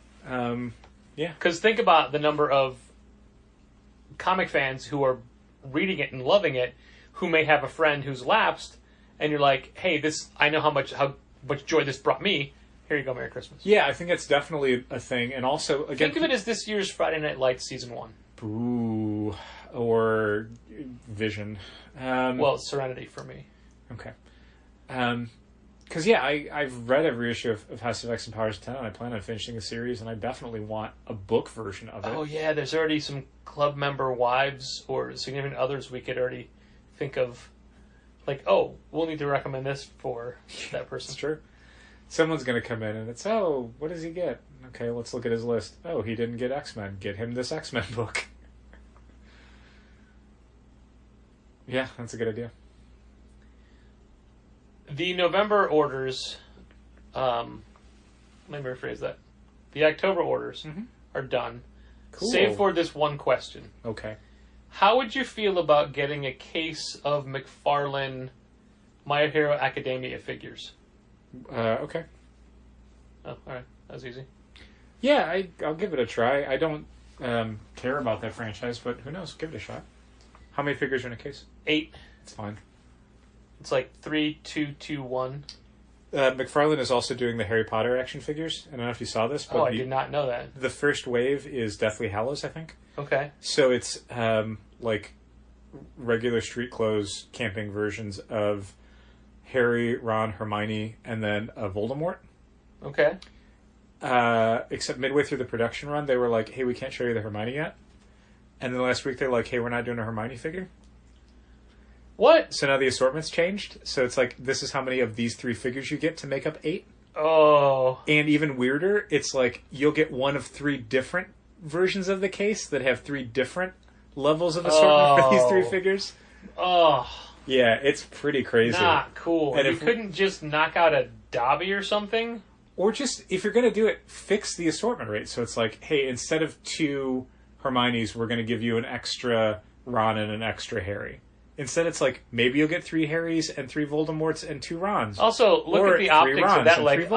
Yeah. Because think about the number of comic fans who are reading it and loving it, who may have a friend who's lapsed, and you're like, "Hey, I know how much joy this brought me. Here you go, Merry Christmas." Yeah, I think that's definitely a thing, and also again, think of it as this year's Friday Night Lights season 1. Ooh, or Vision. Well, Serenity for me. Okay. Because I've read every issue of House of X and Powers of 10, and I plan on finishing the series, and I definitely want a book version of it. Oh yeah, there's already some club member wives or significant others we could already think of. Like, oh, we'll need to recommend this for that person. It's true. Someone's going to come in and it's, oh, what does he get? Okay, let's look at his list. Oh, he didn't get X-Men. Get him this X-Men book. Yeah, that's a good idea. The November orders, let me rephrase that. The October orders are done. Cool. Save for this one question. Okay. How would you feel about getting a case of McFarlane My Hero Academia figures? Okay. Oh, alright. That was easy. Yeah, I'll give it a try. I don't care about that franchise, but who knows? Give it a shot. How many figures are in a case? 8. It's fine. It's like 3, 2, 2, 1. McFarlane is also doing the Harry Potter action figures. I don't know if you saw this, but I did not know that. The first wave is Deathly Hallows, I think. Okay. So it's like regular street clothes camping versions of Harry, Ron, Hermione, and then Voldemort. Okay. Except midway through the production run, they were like, hey, we can't show you the Hermione yet. And then last week, they're like, hey, we're not doing a Hermione figure. What? So now the assortment's changed. So it's like, this is how many of these 3 figures you get to make up 8. Oh. And even weirder, it's like, you'll get one of 3 different versions of the case that have 3 different levels of assortment for these 3 figures. Oh. Yeah, it's pretty crazy. Not cool. And you couldn't just knock out a Dobby or something? Or just, if you're going to do it, fix the assortment rate. So it's like, hey, instead of 2 Hermiones, we're going to give you an extra Ron and an extra Harry. Instead, it's like, maybe you'll get 3 Harrys and 3 Voldemorts and 2 Rons. Also, look at the optics of that, like,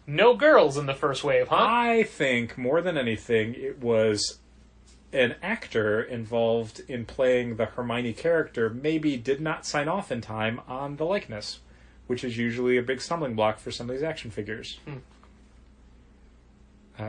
no girls in the first wave, huh? I think, more than anything, it was an actor involved in playing the Hermione character maybe did not sign off in time on the likeness, which is usually a big stumbling block for some of these action figures.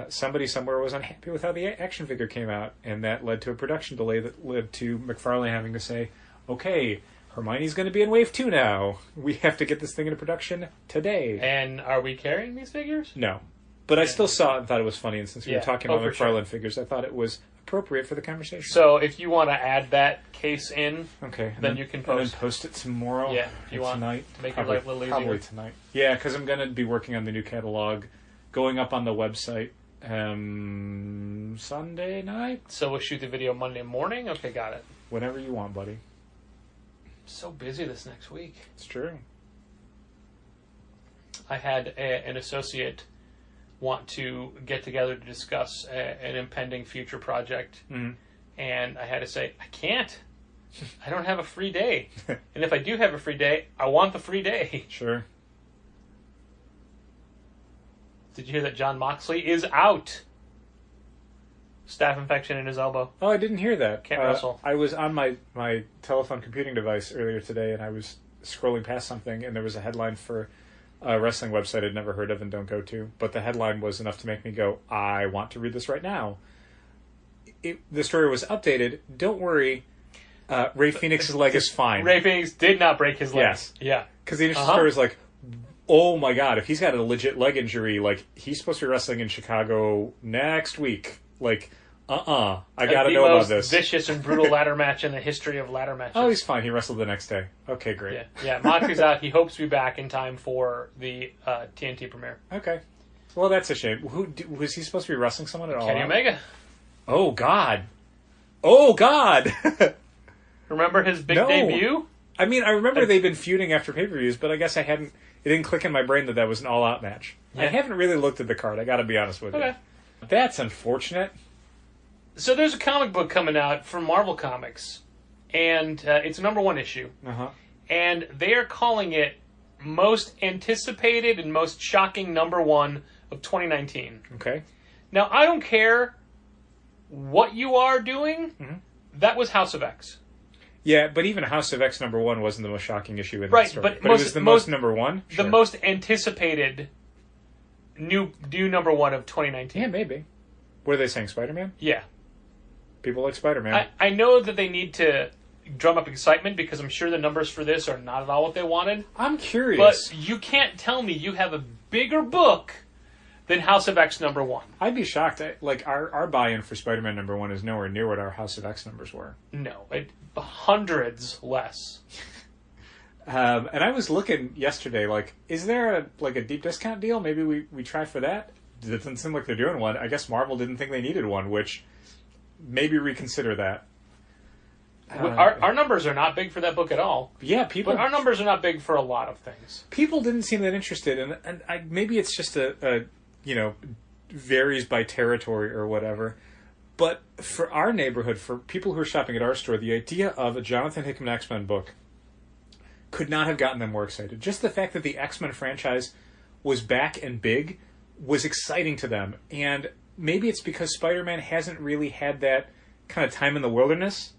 Somebody somewhere was unhappy with how the action figure came out, and that led to a production delay that led to McFarlane having to say, okay, Hermione's going to be in Wave 2 now. We have to get this thing into production today. And are we carrying these figures? No. But I still saw it and thought it was funny, and since we were talking about McFarlane figures, I thought it was appropriate for the conversation. So if you want to add that case in, then you can post. And then post it tomorrow. Yeah, if you want tonight. To make your life a little easier. Probably tonight. Yeah, because I'm going to be working on the new catalog, going up on the website Sunday night. So we'll shoot the video Monday morning? Okay, got it. Whenever you want, buddy. So busy this next week. It's true. I had an associate want to get together to discuss an impending future project, and I had to say, I can't. I don't have a free day. And if I do have a free day, I want the free day. Sure. Did you hear that John Moxley is out? Staph infection in his elbow. Oh, I didn't hear that. Can't wrestle. I was on my telephone computing device earlier today, and I was scrolling past something, and there was a headline for a wrestling website I'd never heard of and don't go to. But the headline was enough to make me go, I want to read this right now. The story was updated. Don't worry. Ray Phoenix's leg is fine. Ray Phoenix did not break his leg. Yes. Yeah. Because the initial story was like, oh my god, if he's got a legit leg injury, like, he's supposed to be wrestling in Chicago next week. Like, I gotta know about this. The most vicious and brutal ladder match in the history of ladder matches. Oh, he's fine. He wrestled the next day. Okay, great. Yeah. Moxley's out. He hopes to be back in time for the TNT premiere. Okay. Well, that's a shame. Was he supposed to be wrestling someone at all? Kenny Omega. Oh, God. Oh, God! Remember his big debut? I mean, I remember they've been feuding after pay-per-views, but I guess it didn't click in my brain that was an all-out match. Yeah. I haven't really looked at the card, I gotta be honest with you. That's unfortunate. So there's a comic book coming out from Marvel Comics, and it's a #1 issue. Uh-huh. And they are calling it most anticipated and most shocking #1 of 2019. Okay. Now, I don't care what you are doing. Mm-hmm. That was House of X. Yeah, but even House of X #1 wasn't the most shocking issue in Right, that story. but it most- was the most- most #1? Sure. The most anticipated new #1 of 2019. Yeah, maybe. What are they saying, Spider-Man? Yeah. People like Spider-Man. I know that they need to drum up excitement because I'm sure the numbers for this are not at all what they wanted. I'm But curious. you can't tell me you have a bigger book than House of X #1. I'd be shocked. Our buy-in for Spider-Man #1 is nowhere near what our House of X numbers were. No, hundreds less. And I was looking yesterday, is there a deep discount deal? Maybe we try for that? It doesn't seem like they're doing one. I guess Marvel didn't think they needed one, which maybe reconsider that. Our numbers are not big for that book at all. Yeah, But our numbers are not big for a lot of things. people didn't seem that interested, and maybe it's just varies by territory or whatever. But for our neighborhood, for people who are shopping at our store, the idea of a Jonathan Hickman X-Men book could not have gotten them more excited. Just the fact that the X-Men franchise was back and big was exciting to them. And maybe it's because Spider-Man hasn't really had that kind of time in the wilderness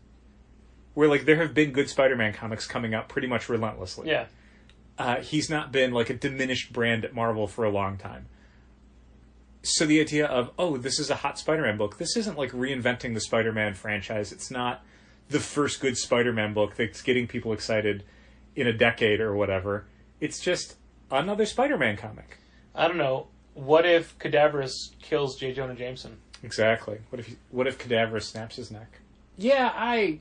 where there have been good Spider-Man comics coming out pretty much relentlessly. Yeah. He's not been a diminished brand at Marvel for a long time. So the idea of, this is a hot Spider-Man book, this isn't reinventing the Spider-Man franchise. It's not the first good Spider-Man book that's getting people excited in a decade or whatever. It's just another Spider-Man comic. I don't know. What if Cadaverous kills J. Jonah Jameson? Exactly. What if Cadaverous snaps his neck? Yeah, I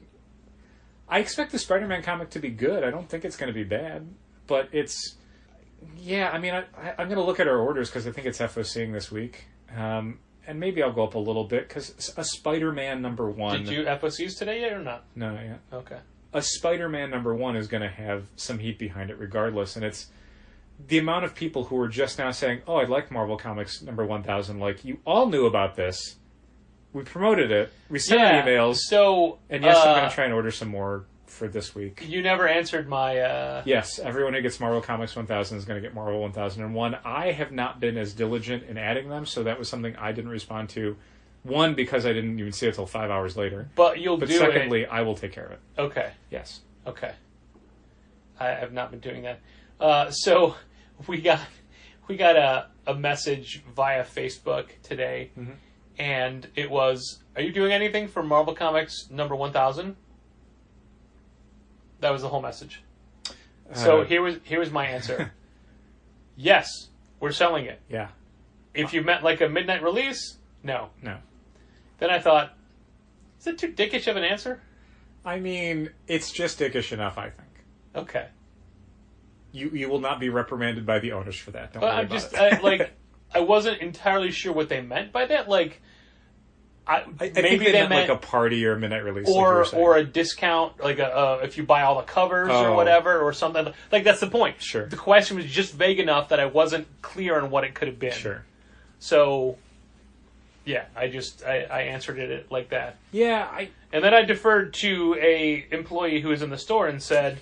expect the Spider-Man comic to be good. I don't think it's going to be bad. But it's... Yeah, I mean, I'm going to look at our orders because I think it's FOCing this week. And maybe I'll go up a little bit because a Spider-Man #1... Did you FOCs today yet or not? No, not yet. Okay. A Spider-Man #1 is going to have some heat behind it regardless. And it's the amount of people who are just now saying, I'd like Marvel Comics #1000. You all knew about this. We promoted it. We sent emails. So, and yes, I'm going to try and order some more for this week. You never answered my... Yes, everyone who gets Marvel Comics 1000 is going to get Marvel 1001. I have not been as diligent in adding them, so that was something I didn't respond to. One, because I didn't even see it till 5 hours later. But you'll do secondly, it. I will take care of it. Okay. Yes. Okay. I have not been doing that. So we got a message via Facebook today, and it was, "Are you doing anything for Marvel Comics #1000?" That was the whole message. So here was my answer. Yes, we're selling it. Yeah. If you meant a midnight release, no. No. Then I thought, is it too dickish of an answer? I mean, it's just dickish enough, I think. Okay. You will not be reprimanded by the owners for that. Don't worry I'm about just it. I wasn't entirely sure what they meant by that. I think they meant a party or a midnight release, or a discount, if you buy all the covers or whatever, or something. That's the point. Sure. The question was just vague enough that I wasn't clear on what it could have been. Sure. So, yeah, I answered it like that. Yeah, And then I deferred to a employee who was in the store and said,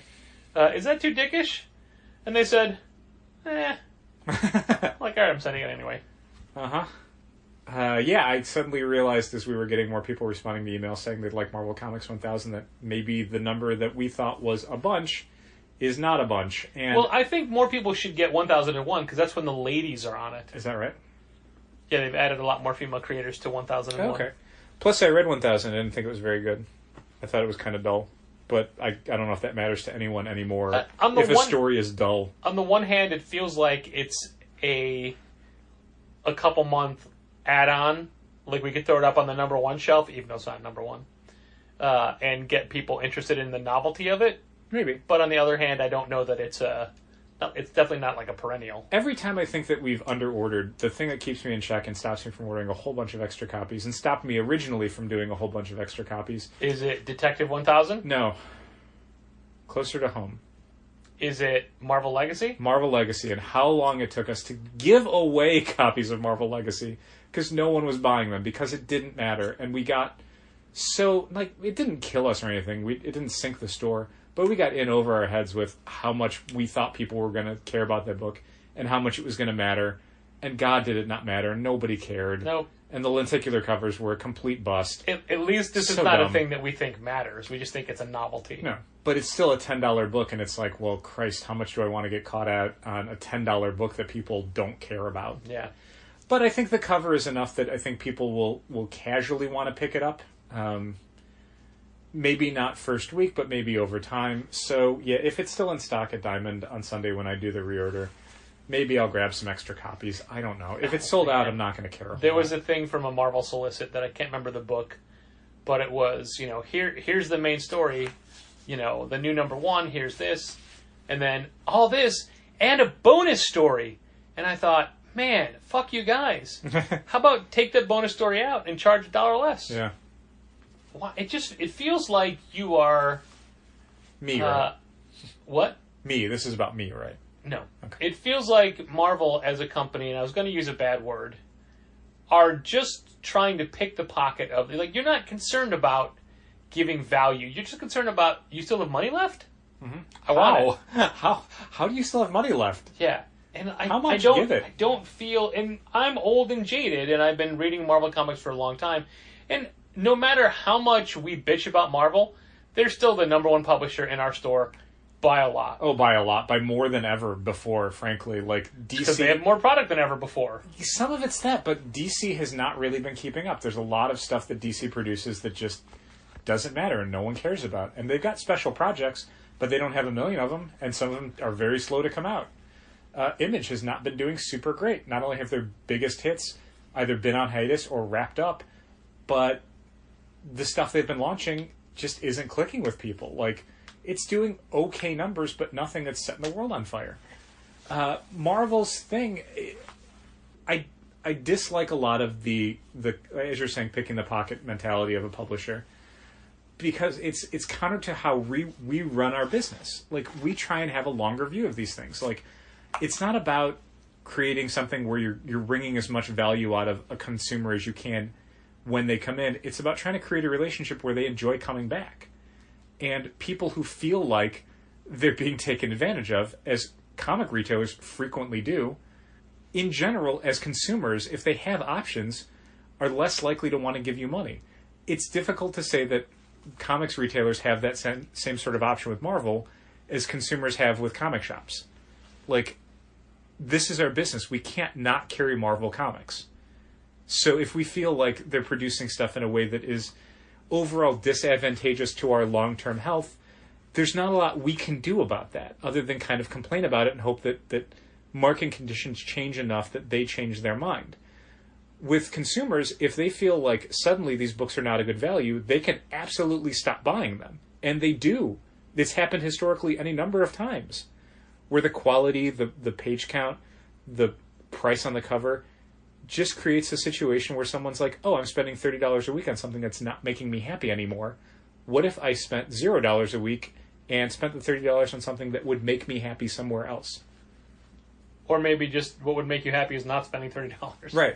"Is that too dickish?" And they said, "Eh." All right, I'm sending it anyway. Uh-huh. Yeah, I suddenly realized as we were getting more people responding to emails saying they'd like Marvel Comics 1000 that maybe the number that we thought was a bunch is not a bunch. And well, I think more people should get 1001 because that's when the ladies are on it. Is that right? Yeah, they've added a lot more female creators to 1001. Okay. Plus, I read 1000 and I didn't think it was very good. I thought it was kind of dull. But I don't know if that matters to anyone anymore. If a story is dull. On the one hand, it feels like it's a couple month add-on. We could throw it up on the #1 shelf, even though it's not #1, and get people interested in the novelty of it. Maybe. But on the other hand, I don't know that it's definitely not a perennial. Every time I think that we've under-ordered, the thing that keeps me in check and stops me from ordering a whole bunch of extra copies, and stopped me originally from doing a whole bunch of extra copies... Is it Detective 1000? No. Closer to home. Is it Marvel Legacy? Marvel Legacy, and how long it took us to give away copies of Marvel Legacy because no one was buying them because it didn't matter. And we got so, like, it didn't kill us or anything. It didn't sink the store, but we got in over our heads with how much we thought people were going to care about that book and how much it was going to matter. And God, did it not matter. Nobody cared. Nope. And the lenticular covers were a complete bust. At least this is So not dumb. a thing that we think matters. We just think it's a novelty. No. But it's still a $10 book, and it's like, well, Christ, how much do I want to get caught out on a $10 book that people don't care about? Yeah. But I think the cover is enough that I think people will casually want to pick it up. Maybe not first week, but maybe over time. So, yeah, if it's still in stock at Diamond on Sunday when I do the reorder, maybe I'll grab some extra copies. I don't know. If it's sold out, I'm not going to care. There was a thing from a Marvel solicit that I can't remember the book, but it was, here's the main story, the new number 1, here's this, and then all this, and a bonus story. And I thought, man, fuck you guys. How about take the bonus story out and charge $1 less? Yeah. Why? It feels like you are... Me, right? What? Me. This is about me, right? No. Okay. It feels like Marvel as a company, and I was going to use a bad word, are just trying to pick the pocket of... Like, you're not concerned about giving value. You're just concerned about, you still have money left? Mm-hmm. I want it. How do you still have money left? Yeah. And How much I don't, give it? I don't feel... And I'm old and jaded, and I've been reading Marvel comics for a long time. And no matter how much we bitch about Marvel, they're still the number 1 publisher in our store by a lot. Oh, by a lot. By more than ever before, frankly. Like, DC... Because they have more product than ever before. Some of it's that, but DC has not really been keeping up. There's a lot of stuff that DC produces that just doesn't matter and no one cares about. And they've got special projects, but they don't have a million of them, and some of them are very slow to come out. Image has not been doing super great. Not only have their biggest hits either been on hiatus or wrapped up, but the stuff they've been launching just isn't clicking with people. Like, it's doing okay numbers, but nothing that's setting the world on fire. Marvel's thing, I dislike a lot of the as you're saying, picking the pocket mentality of a publisher, because it's counter to how we run our business. Like, we try and have a longer view of these things. Like, it's not about creating something where you're wringing as much value out of a consumer as you can when they come in. It's about trying to create a relationship where they enjoy coming back. And people who feel like they're being taken advantage of, as comic retailers frequently do, in general, as consumers, if they have options, are less likely to want to give you money. It's difficult to say that comics retailers have that same sort of option with Marvel as consumers have with comic shops. Like, this is our business. We can't not carry Marvel comics. So if we feel like they're producing stuff in a way that is overall disadvantageous to our long-term health, there's not a lot we can do about that other than kind of complain about it and hope that market conditions change enough that they change their mind. With consumers, if they feel like suddenly these books are not a good value, they can absolutely stop buying them. And they do. It's happened historically any number of times, where the quality, the page count, the price on the cover just creates a situation where someone's like, oh, I'm spending $30 a week on something that's not making me happy anymore. What if I spent $0 a week and spent the $30 on something that would make me happy somewhere else? Or maybe just what would make you happy is not spending $30. Right.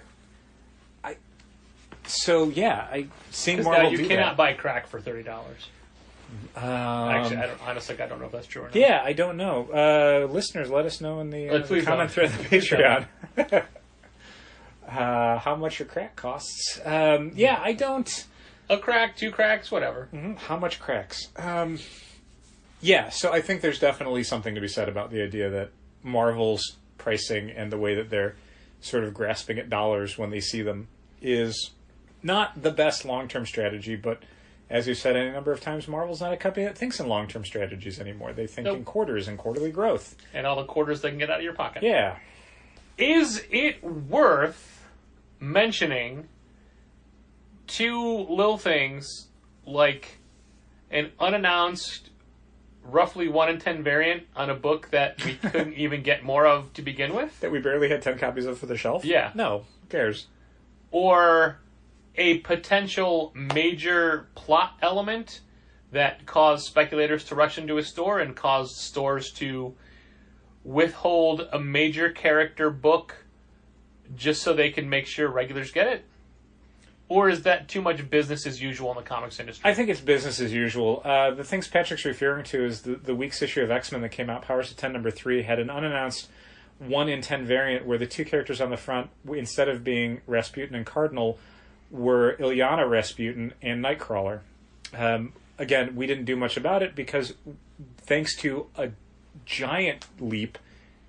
Seeing Marvel you do cannot that. buy crack for $30. Actually, I don't know if that's true or not. Yeah, I don't know. Listeners, let us know in the Please comment thread of the Patreon. How much your crack costs. I don't... A crack, 2 cracks, whatever. Mm-hmm. How much cracks? So I think there's definitely something to be said about the idea that Marvel's pricing and the way that they're sort of grasping at dollars when they see them is not the best long-term strategy, but as we've said any number of times, Marvel's not a company that thinks in long-term strategies anymore. They think in quarters and quarterly growth. And all the quarters they can get out of your pocket. Yeah. Is it worth mentioning 2 little things like an unannounced roughly 1 in 10 variant on a book that we couldn't even get more of to begin with? That we barely had 10 copies of for the shelf? Yeah. No, who cares? Or a potential major plot element that caused speculators to rush into a store and caused stores to withhold a major character book just so they can make sure regulars get it? Or is that too much business as usual in the comics industry? I think it's business as usual. The things Patrick's referring to is the week's issue of X-Men that came out, Powers of 10 number 3, had an unannounced 1 in 10 variant where the two characters on the front, instead of being Rasputin and Cardinal, were Illyana Rasputin and Nightcrawler. Again, we didn't do much about it because thanks to a giant leap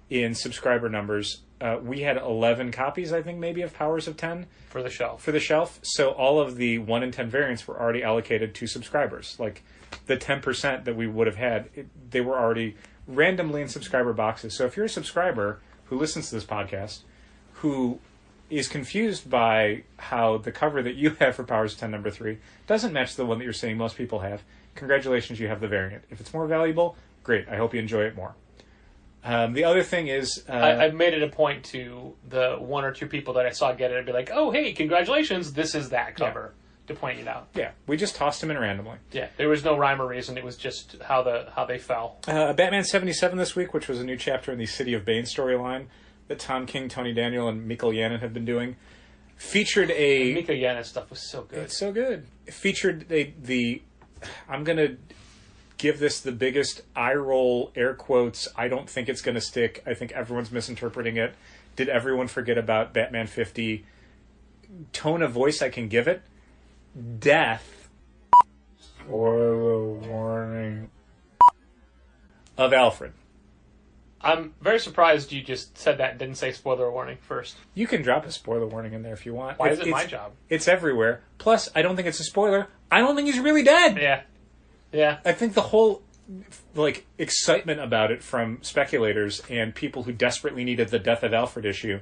in subscriber numbers, we had 11 copies, I think, maybe, of Powers of 10. For the shelf. For the shelf. So all of the 1 in 10 variants were already allocated to subscribers. Like, the 10% that we would have had, they were already randomly in subscriber boxes. So if you're a subscriber who listens to this podcast, who is confused by how the cover that you have for Powers of 10 number 3 doesn't match the one that you're seeing most people have, congratulations, you have the variant. If it's more valuable, great. I hope you enjoy it more. The other thing is... I've made it a point to the 1 or 2 people that I saw get it and be like, oh, hey, congratulations, this is that cover, to point it out. Yeah, we just tossed them in randomly. Yeah, there was no rhyme or reason. It was just how they fell. Batman 77 this week, which was a new chapter in the City of Bane storyline that Tom King, Tony Daniel, and Mikael Yannon have been doing, featured a... Mikael Yannon stuff was so good. It's so good. It featured the... I'm going to give this the biggest eye roll, air quotes, I don't think it's going to stick. I think everyone's misinterpreting it. Did everyone forget about Batman 50? Tone of voice I can give it. Death. Spoiler warning. Of Alfred. I'm very surprised you just said that and didn't say spoiler warning first. You can drop a spoiler warning in there if you want. Why is it my job? It's everywhere. Plus, I don't think it's a spoiler. I don't think he's really dead. Yeah. Yeah. I think the whole excitement about it from speculators and people who desperately needed the Death of Alfred issue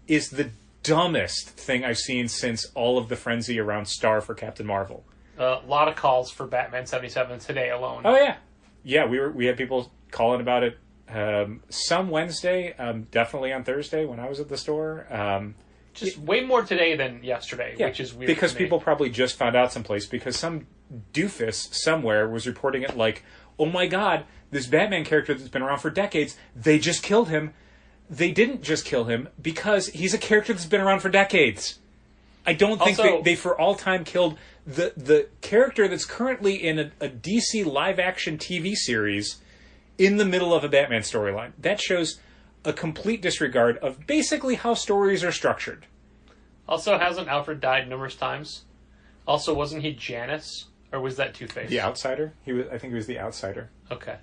is the dumbest thing I've seen since all of the frenzy around Star for Captain Marvel. A lot of calls for Batman 77 today alone. Oh yeah. Yeah, we had people calling about it some Wednesday, definitely on Thursday when I was at the store. Just way more today than yesterday, which is weird. Because people probably just found out someplace because some doofus somewhere was reporting it like, oh my god, this Batman character that's been around for decades, they just killed him. They didn't just kill him because he's a character that's been around for decades. I don't think they for all time killed the character that's currently in a DC live-action TV series in the middle of a Batman storyline. That shows a complete disregard of basically how stories are structured. Also, hasn't Alfred died numerous times? Also, wasn't he Janus? Or was that Two-Face? The Outsider? I think he was the Outsider. Okay.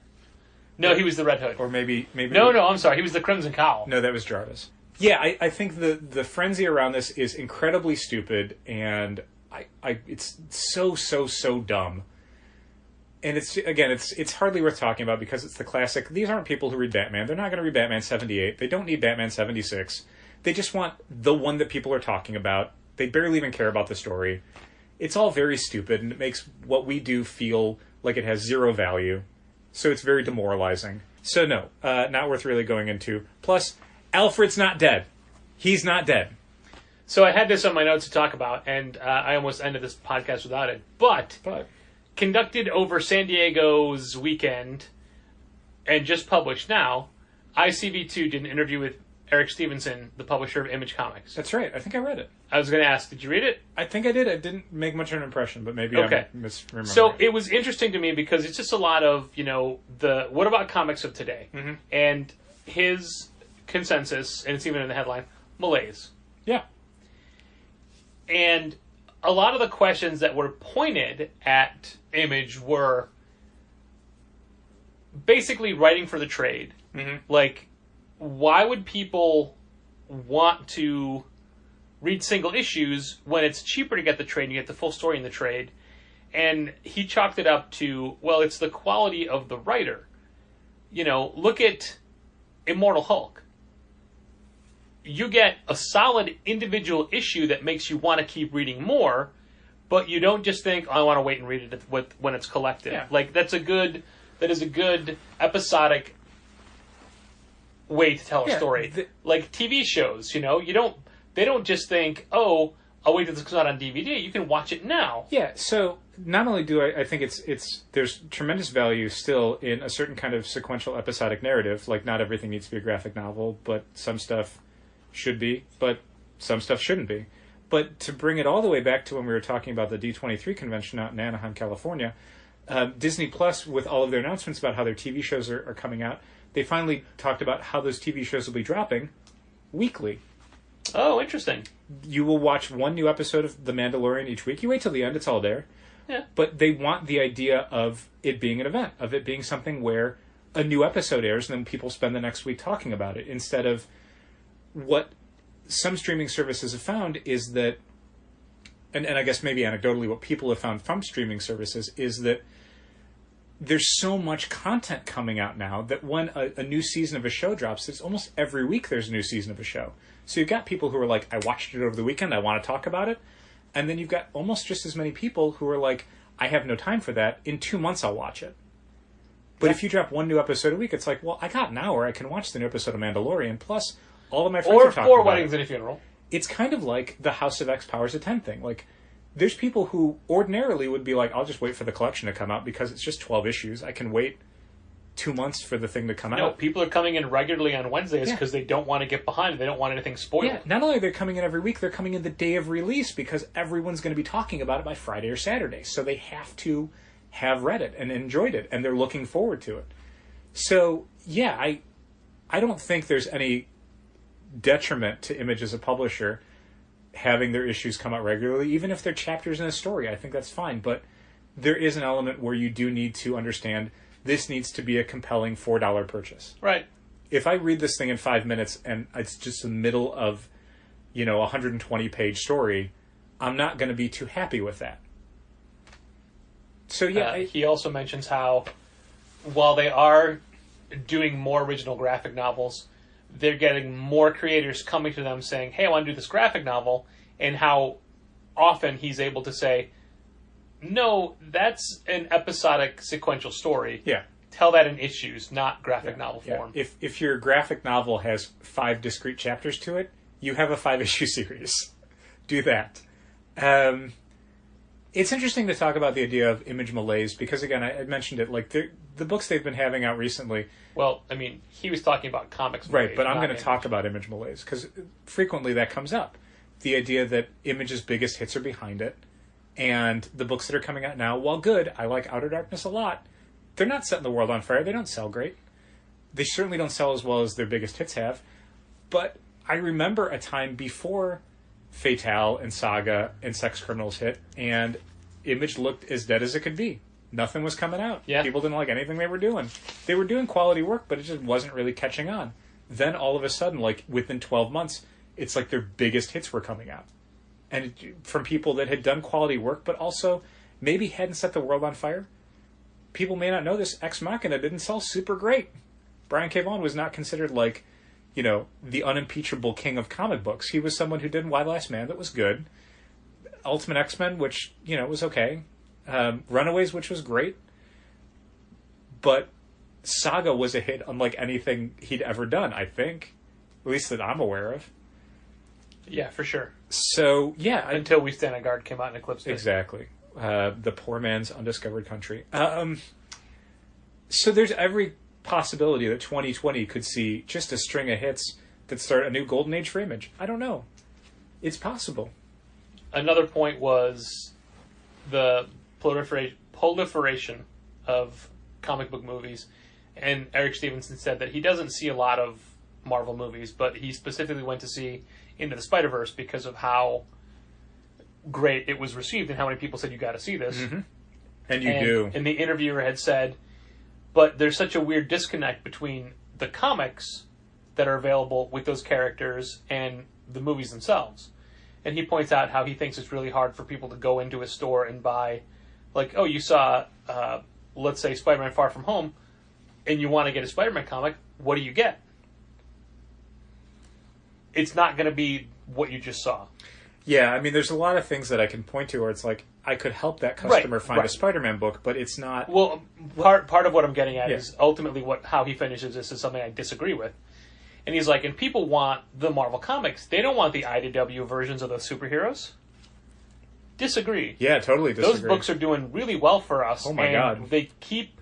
No, he was the Red Hood. Or maybe... No, I'm sorry. He was the Crimson Cowl. No, that was Jarvis. Yeah, I think the frenzy around this is incredibly stupid, and it's so dumb. And it's hardly worth talking about because it's the classic. These aren't people who read Batman. They're not going to read Batman 78. They don't need Batman 76. They just want the one that people are talking about. They barely even care about the story. It's all very stupid, and it makes what we do feel like it has zero value. So it's very demoralizing. So no, not worth really going into. Plus, Alfred's not dead. He's not dead. So I had this on my notes to talk about, and I almost ended this podcast without it. But conducted over San Diego's weekend and just published now, ICV2 did an interview with Eric Stevenson, the publisher of Image Comics. That's right. I think I read it. I was going to ask, did you read it? I think I did. It didn't make much of an impression, but maybe I'm misremembering. So it was interesting to me because it's just a lot of, the what about comics of today? Mm-hmm. And his consensus, and it's even in the headline, malaise. Yeah. And a lot of the questions that were pointed at Image were basically writing for the trade. Mm-hmm. Like, why would people want to read single issues when it's cheaper to get the trade and you get the full story in the trade? And he chalked it up to, well, it's the quality of the writer. Look at Immortal Hulk. You get a solid individual issue that makes you want to keep reading more, but you don't just think, I want to wait and read it when it's collected. Yeah. Like, that is a good episodic way to tell a story. Like TV shows, they don't just think, oh, I'll wait till this comes out on DVD. You can watch it now. Yeah, so not only do I think there's tremendous value still in a certain kind of sequential episodic narrative. Like, not everything needs to be a graphic novel, but some stuff should be, but some stuff shouldn't be. But to bring it all the way back to when we were talking about the D23 convention out in Anaheim, California, Disney Plus, with all of their announcements about how their TV shows are coming out, they finally talked about how those TV shows will be dropping weekly. Oh, interesting. You will watch one new episode of The Mandalorian each week. You wait till the end, it's all there. Yeah. But they want the idea of it being an event, of it being something where a new episode airs and then people spend the next week talking about it, instead of what some streaming services have found is that, and I guess maybe anecdotally what people have found from streaming services is that there's so much content coming out now that when a new season of a show drops, it's almost every week there's a new season of a show. So you've got people who are like, I watched it over the weekend, I want to talk about it. And then you've got almost just as many people who are like, I have no time for that. In 2 months, I'll watch it. But if you drop one new episode a week, it's like, well, I got an hour. I can watch the new episode of Mandalorian. Plus, all of my friends are talking about it. Or Weddings and a Funeral. It's kind of like the House of X Powers of 10 thing. Like, there's people who ordinarily would be like, I'll just wait for the collection to come out because it's just 12 issues. I can wait 2 months for the thing to come out. No, people are coming in regularly on Wednesdays because they don't want to get behind. They don't want anything spoiled. Yeah, not only are they coming in every week, they're coming in the day of release because everyone's going to be talking about it by Friday or Saturday. So they have to have read it and enjoyed it, and they're looking forward to it. So, yeah, I don't think there's any detriment to Image as a publisher having their issues come out regularly, even if they're chapters in a story. I think that's fine. But there is an element where you do need to understand this needs to be a compelling $4 purchase. Right. If I read this thing in 5 minutes and it's just the middle of, a 120-page story, I'm not going to be too happy with that. So, yeah. He also mentions how, while they are doing more original graphic novels, they're getting more creators coming to them saying, hey, I want to do this graphic novel, and how often he's able to say, no, that's an episodic sequential story. Yeah. Tell that in issues, not graphic novel form. If your graphic novel has 5 discrete chapters to it, you have a 5-issue series. Do that. It's interesting to talk about the idea of image malaise because, again, I mentioned it, like the books they've been having out recently. Well, I mean, he was talking about comics malaise. Right, but I'm going to talk about image malaise because frequently that comes up. The idea that Image's biggest hits are behind it. And the books that are coming out now, while good, I like Outer Darkness a lot, they're not setting the world on fire. They don't sell great. They certainly don't sell as well as their biggest hits have. But I remember a time before Fatale and Saga and Sex Criminals hit, and Image looked as dead as it could be. Nothing was coming out. Yeah. People didn't like anything they were doing. They were doing quality work, but it just wasn't really catching on. Then all of a sudden, like within 12 months, it's like their biggest hits were coming out. And from people that had done quality work, but also maybe hadn't set the world on fire. People may not know this. Ex Machina didn't sell super great. Brian K. Vaughan was not considered like, the unimpeachable king of comic books. He was someone who did Y: The Last Man that was good. Ultimate X-Men, which, was okay. Runaways, which was great. But Saga was a hit unlike anything he'd ever done, I think. At least that I'm aware of. Yeah, for sure. So, yeah. Until We Stand on Guard came out and eclipsed it. Exactly. The poor man's undiscovered country. So there's every possibility that 2020 could see just a string of hits that start a new golden age for Image. I don't know. It's possible. Another point was the proliferation of comic book movies. And Eric Stevenson said that he doesn't see a lot of Marvel movies, but he specifically went to see Into the Spider-Verse because of how great it was received and how many people said, you got to see this. Mm-hmm. And you do. And the interviewer had said, but there's such a weird disconnect between the comics that are available with those characters and the movies themselves. And he points out how he thinks it's really hard for people to go into a store and buy, like, oh, you saw, let's say, Spider-Man Far From Home, and you want to get a Spider-Man comic, what do you get? It's not going to be what you just saw. Yeah, I mean, there's a lot of things that I can point to where it's like, I could help that customer find a Spider-Man book, but it's not... Well, part of what I'm getting at is ultimately how he finishes this is something I disagree with. And he's like, and people want the Marvel comics. They don't want the IDW versions of those superheroes. disagree. Yeah, totally disagree. Those books are doing really well for us. Oh my God. They keep...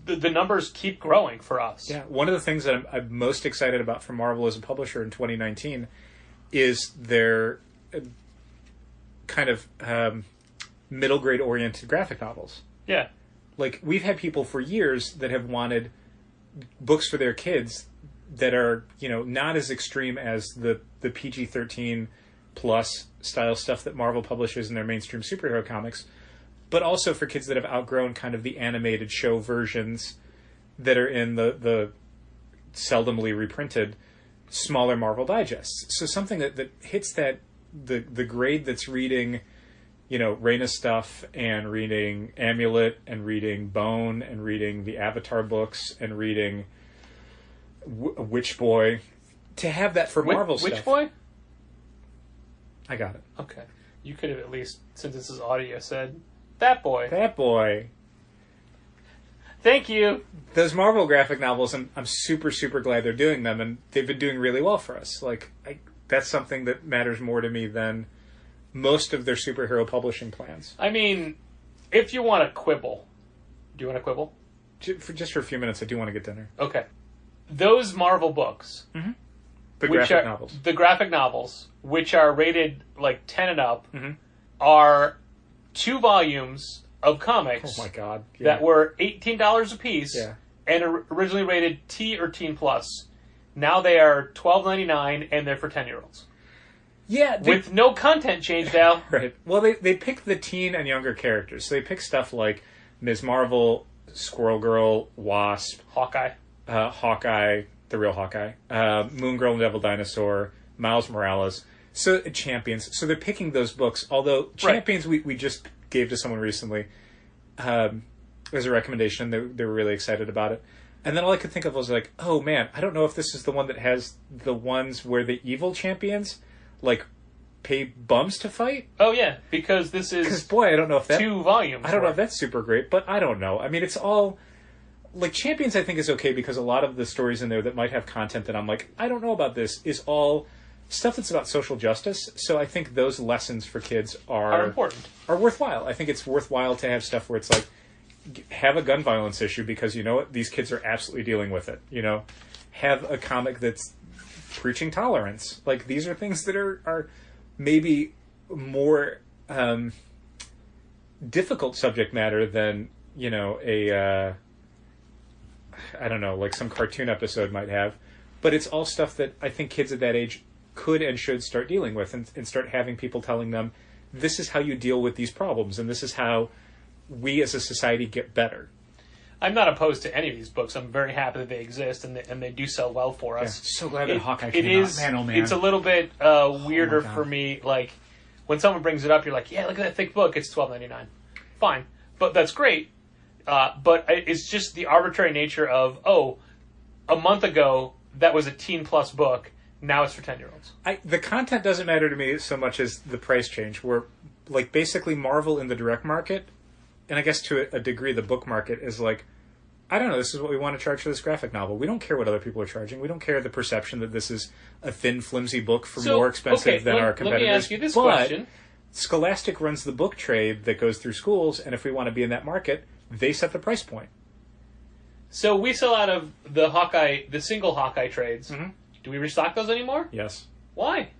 The numbers keep growing for us. Yeah, one of the things that I'm most excited about from Marvel as a publisher in 2019 is their kind of middle grade oriented graphic novels. Yeah. Like, we've had people for years that have wanted books for their kids that are, not as extreme as the PG-13 plus style stuff that Marvel publishes in their mainstream superhero comics, but also for kids that have outgrown kind of the animated show versions that are in the seldomly reprinted smaller Marvel digests. So something that hits that the grade that's reading, Raina stuff and reading Amulet and reading Bone and reading the Avatar books and reading Witch Boy, to have that for Marvel stuff. Witch Boy? I got it. Okay. You could have at least, since this is audio, said... That boy. That boy. Thank you. Those Marvel graphic novels, I'm super, super glad they're doing them, and they've been doing really well for us. Like, that's something that matters more to me than most of their superhero publishing plans. I mean, if you want to quibble... Do you want to quibble? Just for a few minutes, I do want to get dinner. Okay. Those Marvel books... Mm-hmm. The graphic novels. The graphic novels, which are rated, 10 and up, mm-hmm. are... 2 volumes of comics. Oh my God! Yeah. That were $18 a piece, yeah. and originally rated T or Teen Plus. Now they are $12.99, and they're for 10-year-olds. Yeah, with no content change, Al. Right. Well, they pick the teen and younger characters. So they pick stuff like Ms. Marvel, Squirrel Girl, Wasp, Hawkeye, the real Hawkeye, Moon Girl and Devil Dinosaur, Miles Morales. So Champions. So they're picking those books. Although Champions, we just gave to someone recently as a recommendation. They were really excited about it. And then all I could think of was like, oh man, I don't know if this is the one that has the ones where the evil champions pay bums to fight. Oh yeah, because this is I don't know if that 2 volumes. I don't know if that's super great, but I don't know. I mean, it's all Champions. I think is okay because a lot of the stories in there that might have content that I'm like, I don't know about this, is all stuff that's about social justice. So I think those lessons for kids are important, are worthwhile. I think it's worthwhile to have stuff where it's like, have a gun violence issue because you know what, these kids are absolutely dealing with it. Have a comic that's preaching tolerance. Like, these are things that are maybe more difficult subject matter than I don't know, like some cartoon episode might have. But it's all stuff that I think kids at that age could and should start dealing with, and start having people telling them, this is how you deal with these problems, and this is how we as a society get better. I'm not opposed to any of these books. I'm very happy that they exist, and they do sell well for us. Yeah, so glad that Hawkeye came out. Man, oh man. It's a little bit weirder for me. Like, when someone brings it up, you're like, yeah, look at that thick book. It's $12.99. Fine. But that's great. But it's just the arbitrary nature of, a month ago, that was a teen plus book. Now it's for 10-year-olds. The content doesn't matter to me so much as the price change, where, basically Marvel in the direct market, and I guess to a degree the book market, is like, I don't know, this is what we want to charge for this graphic novel. We don't care what other people are charging. We don't care the perception that this is a thin, flimsy book for more expensive than our competitors. Let me ask you this question. Scholastic runs the book trade that goes through schools, and if we want to be in that market, they set the price point. So we sell out of the single Hawkeye trades. Mm-hmm. Do we restock those anymore? Yes. Why?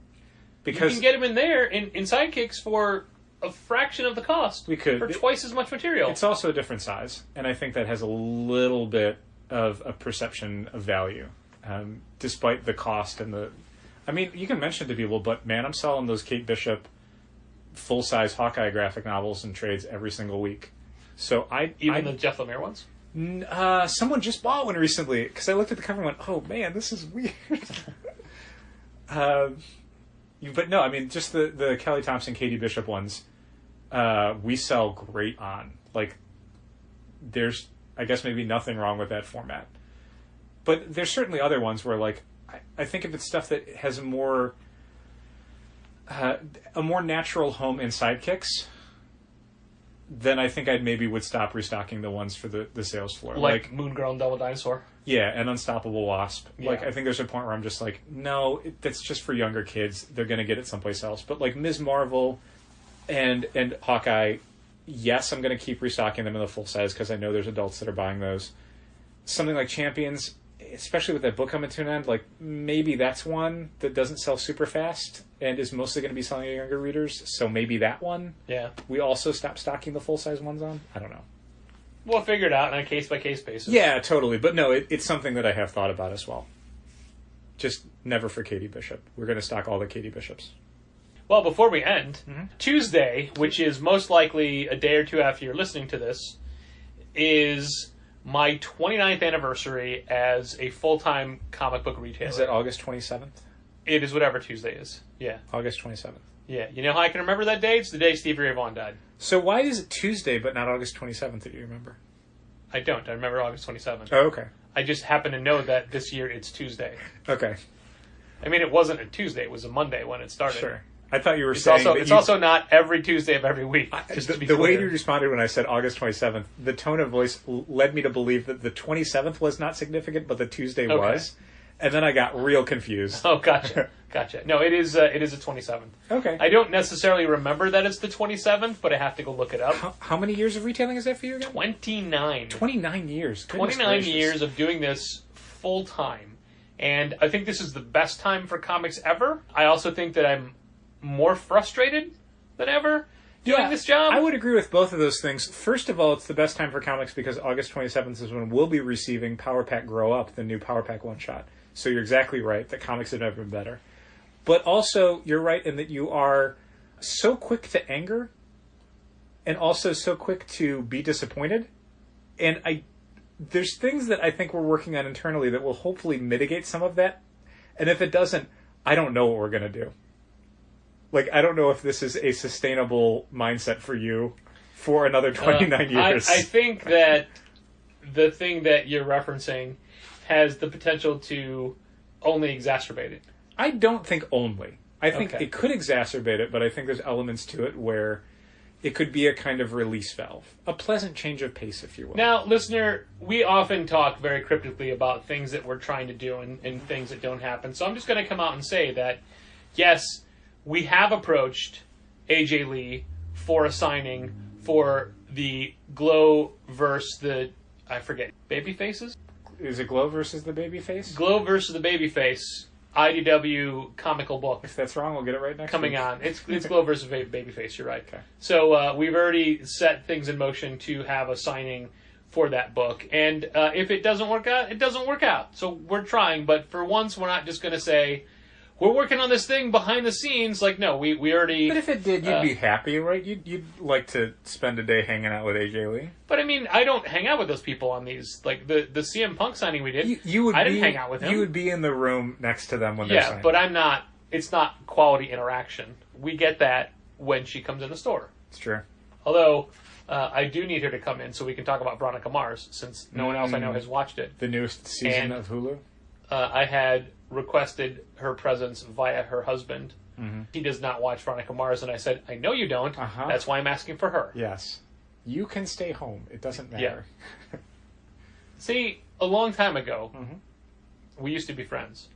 Because you can get them in there in Sidekicks for a fraction of the cost. We could. For twice as much material. It's also a different size, and I think that has a little bit of a perception of value, despite the cost and the... I mean, you can mention it to people, but man, I'm selling those Kate Bishop full-size Hawkeye graphic novels and trades every single week. So Even the Jeff Lemire ones? Someone just bought one recently, because I looked at the cover and went, oh man, this is weird. But no, I mean, just the Kelly Thompson, Katie Bishop ones, we sell great on. There's, I guess, maybe nothing wrong with that format. But there's certainly other ones where, I think if it's stuff that has a more natural home in Sidekicks, then I think I would stop restocking the ones for the sales floor. Like Moon Girl and Devil Dinosaur? Yeah, and Unstoppable Wasp. Yeah. I think there's a point where I'm just like, no, that's just for younger kids. They're going to get it someplace else. But Ms. Marvel, And Hawkeye, yes, I'm going to keep restocking them in the full size because I know there's adults that are buying those. Something like Champions, especially with that book coming to an end, like maybe that's one that doesn't sell super fast and is mostly going to be selling to younger readers. So maybe that one. Yeah. We also stop stocking the full size ones on. I don't know. We'll figure it out on a case by case basis. Yeah, totally. But no, it's something that I have thought about as well. Just never for Katie Bishop. We're going to stock all the Katie Bishops. Well, before we end, Tuesday, which is most likely a day or two after you're listening to this, is my 29th anniversary as a full-time comic book retailer. Is it August 27th? It is whatever Tuesday is. Yeah. August 27th. Yeah. You know how I can remember that day? It's the day Stevie Ray Vaughan died. So why is it Tuesday but not August 27th that you remember? I don't. I remember August 27th. Oh, okay. I just happen to know that this year it's Tuesday. Okay. I mean, it wasn't a Tuesday. It was a Monday when it started. Sure. I thought you were It's saying also, it's also not every Tuesday of every week. Just to be the way clear. you responded when I said August 27th, the tone of voice led me to believe that the 27th was not significant, but the Tuesday was. And then I got real confused. Oh, gotcha. Gotcha. No, it is the 27th. Okay. I don't necessarily remember that it's the 27th, but I have to go look it up. How many years of retailing is that for you again? 29. 29 years. Goodness 29 gracious. years of doing this full time. And I think this is the best time for comics ever. I also think that I'm more frustrated than ever doing this job. I would agree with both of those things. First of all, it's the best time for comics because August 27th is when we'll be receiving Power Pack Grow Up, the new Power Pack one-shot. So you're exactly right that comics have never been better. But also, you're right in that you are so quick to anger and also so quick to be disappointed. And there's things that I think we're working on internally that will hopefully mitigate some of that. And if it doesn't, I don't know what we're going to do. Like, I don't know if this is a sustainable mindset for you for another 29 years. I think that the thing that you're referencing has the potential to only exacerbate it. I don't think only. I think it could exacerbate it, but I think there's elements to it where it could be a kind of release valve. A pleasant change of pace, if you will. Now, listener, we often talk very cryptically about things that we're trying to do and things that don't happen. So I'm just going to come out and say that, yes, we have approached AJ Lee for a signing for the Glow versus the, I forget, Babyfaces? Is it Glow versus the Babyface? Glow versus the Babyface, IDW comical book. If that's wrong, we'll get it right next Coming week. on. It's Glow versus Babyface, you're right. Okay. So we've already set things in motion to have a signing for that book. And if it doesn't work out, it doesn't work out. So we're trying, but for once we're not just going to say, we're working on this thing behind the scenes. Like, no, we already... But if it did, you'd be happy, right? You'd like to spend a day hanging out with AJ Lee. But I mean, I don't hang out with those people on these. Like, the CM Punk signing we did, I didn't hang out with him. You would be in the room next to them when they're signing. Yeah, but I'm not... It's not quality interaction. We get that when she comes in the store. It's true. Although, I do need her to come in so we can talk about Veronica Mars, since no one else I know has watched it. The newest season of Hulu? I had requested her presence via her husband. Mm-hmm. He does not watch Veronica Mars, and I said, I know you don't. Uh-huh. That's why I'm asking for her. Yes. You can stay home. It doesn't matter. Yeah. See, a long time ago, Mm-hmm. we used to be friends.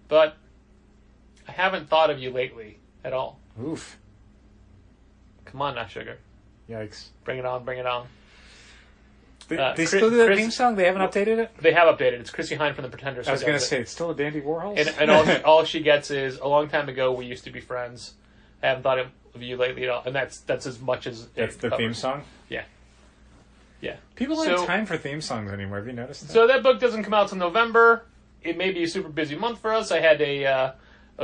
But I haven't thought of you lately at all. Oof. Come on now, sugar. Yikes. Bring it on, bring it on. They still do that theme song? They haven't updated it? They have updated. It's Chrissy Hine from the Pretenders. I was going to say, it's still a Dandy Warhols? And all she gets is, a long time ago, we used to be friends. I haven't thought of you lately at all. And that's as much as That's the theme song? Yeah. Yeah. People don't have time for theme songs anymore. Have you noticed that? So that book doesn't come out till November. It may be a super busy month for us. I had a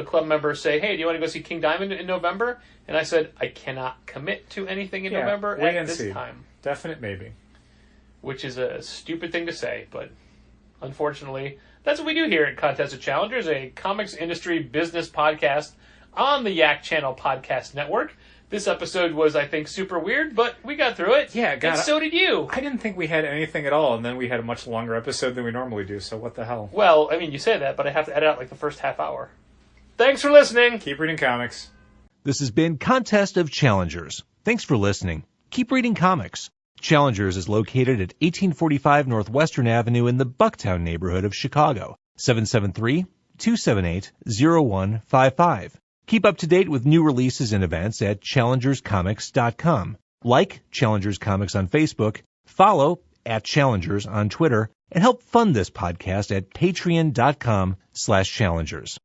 club member say, hey, do you want to go see King Diamond in November? And I said, I cannot commit to anything in November wait at and this see. time. Definite maybe. Which is a stupid thing to say, but unfortunately, that's what we do here at Contest of Challengers, a comics industry business podcast on the Yak Channel Podcast Network. This episode was, I think, super weird, but we got through it. Yeah, and so did you. I didn't think we had anything at all, and then we had a much longer episode than we normally do, so what the hell? Well, I mean, you say that, but I have to edit out like the first half hour. Thanks for listening. Keep reading comics. This has been Contest of Challengers. Thanks for listening. Keep reading comics. Challengers is located at 1845 Northwestern Avenue in the Bucktown neighborhood of Chicago. 773-278-0155. Keep up to date with new releases and events at challengerscomics.com. Like Challengers Comics on Facebook, follow @Challengers on Twitter, and help fund this podcast at patreon.com/challengers.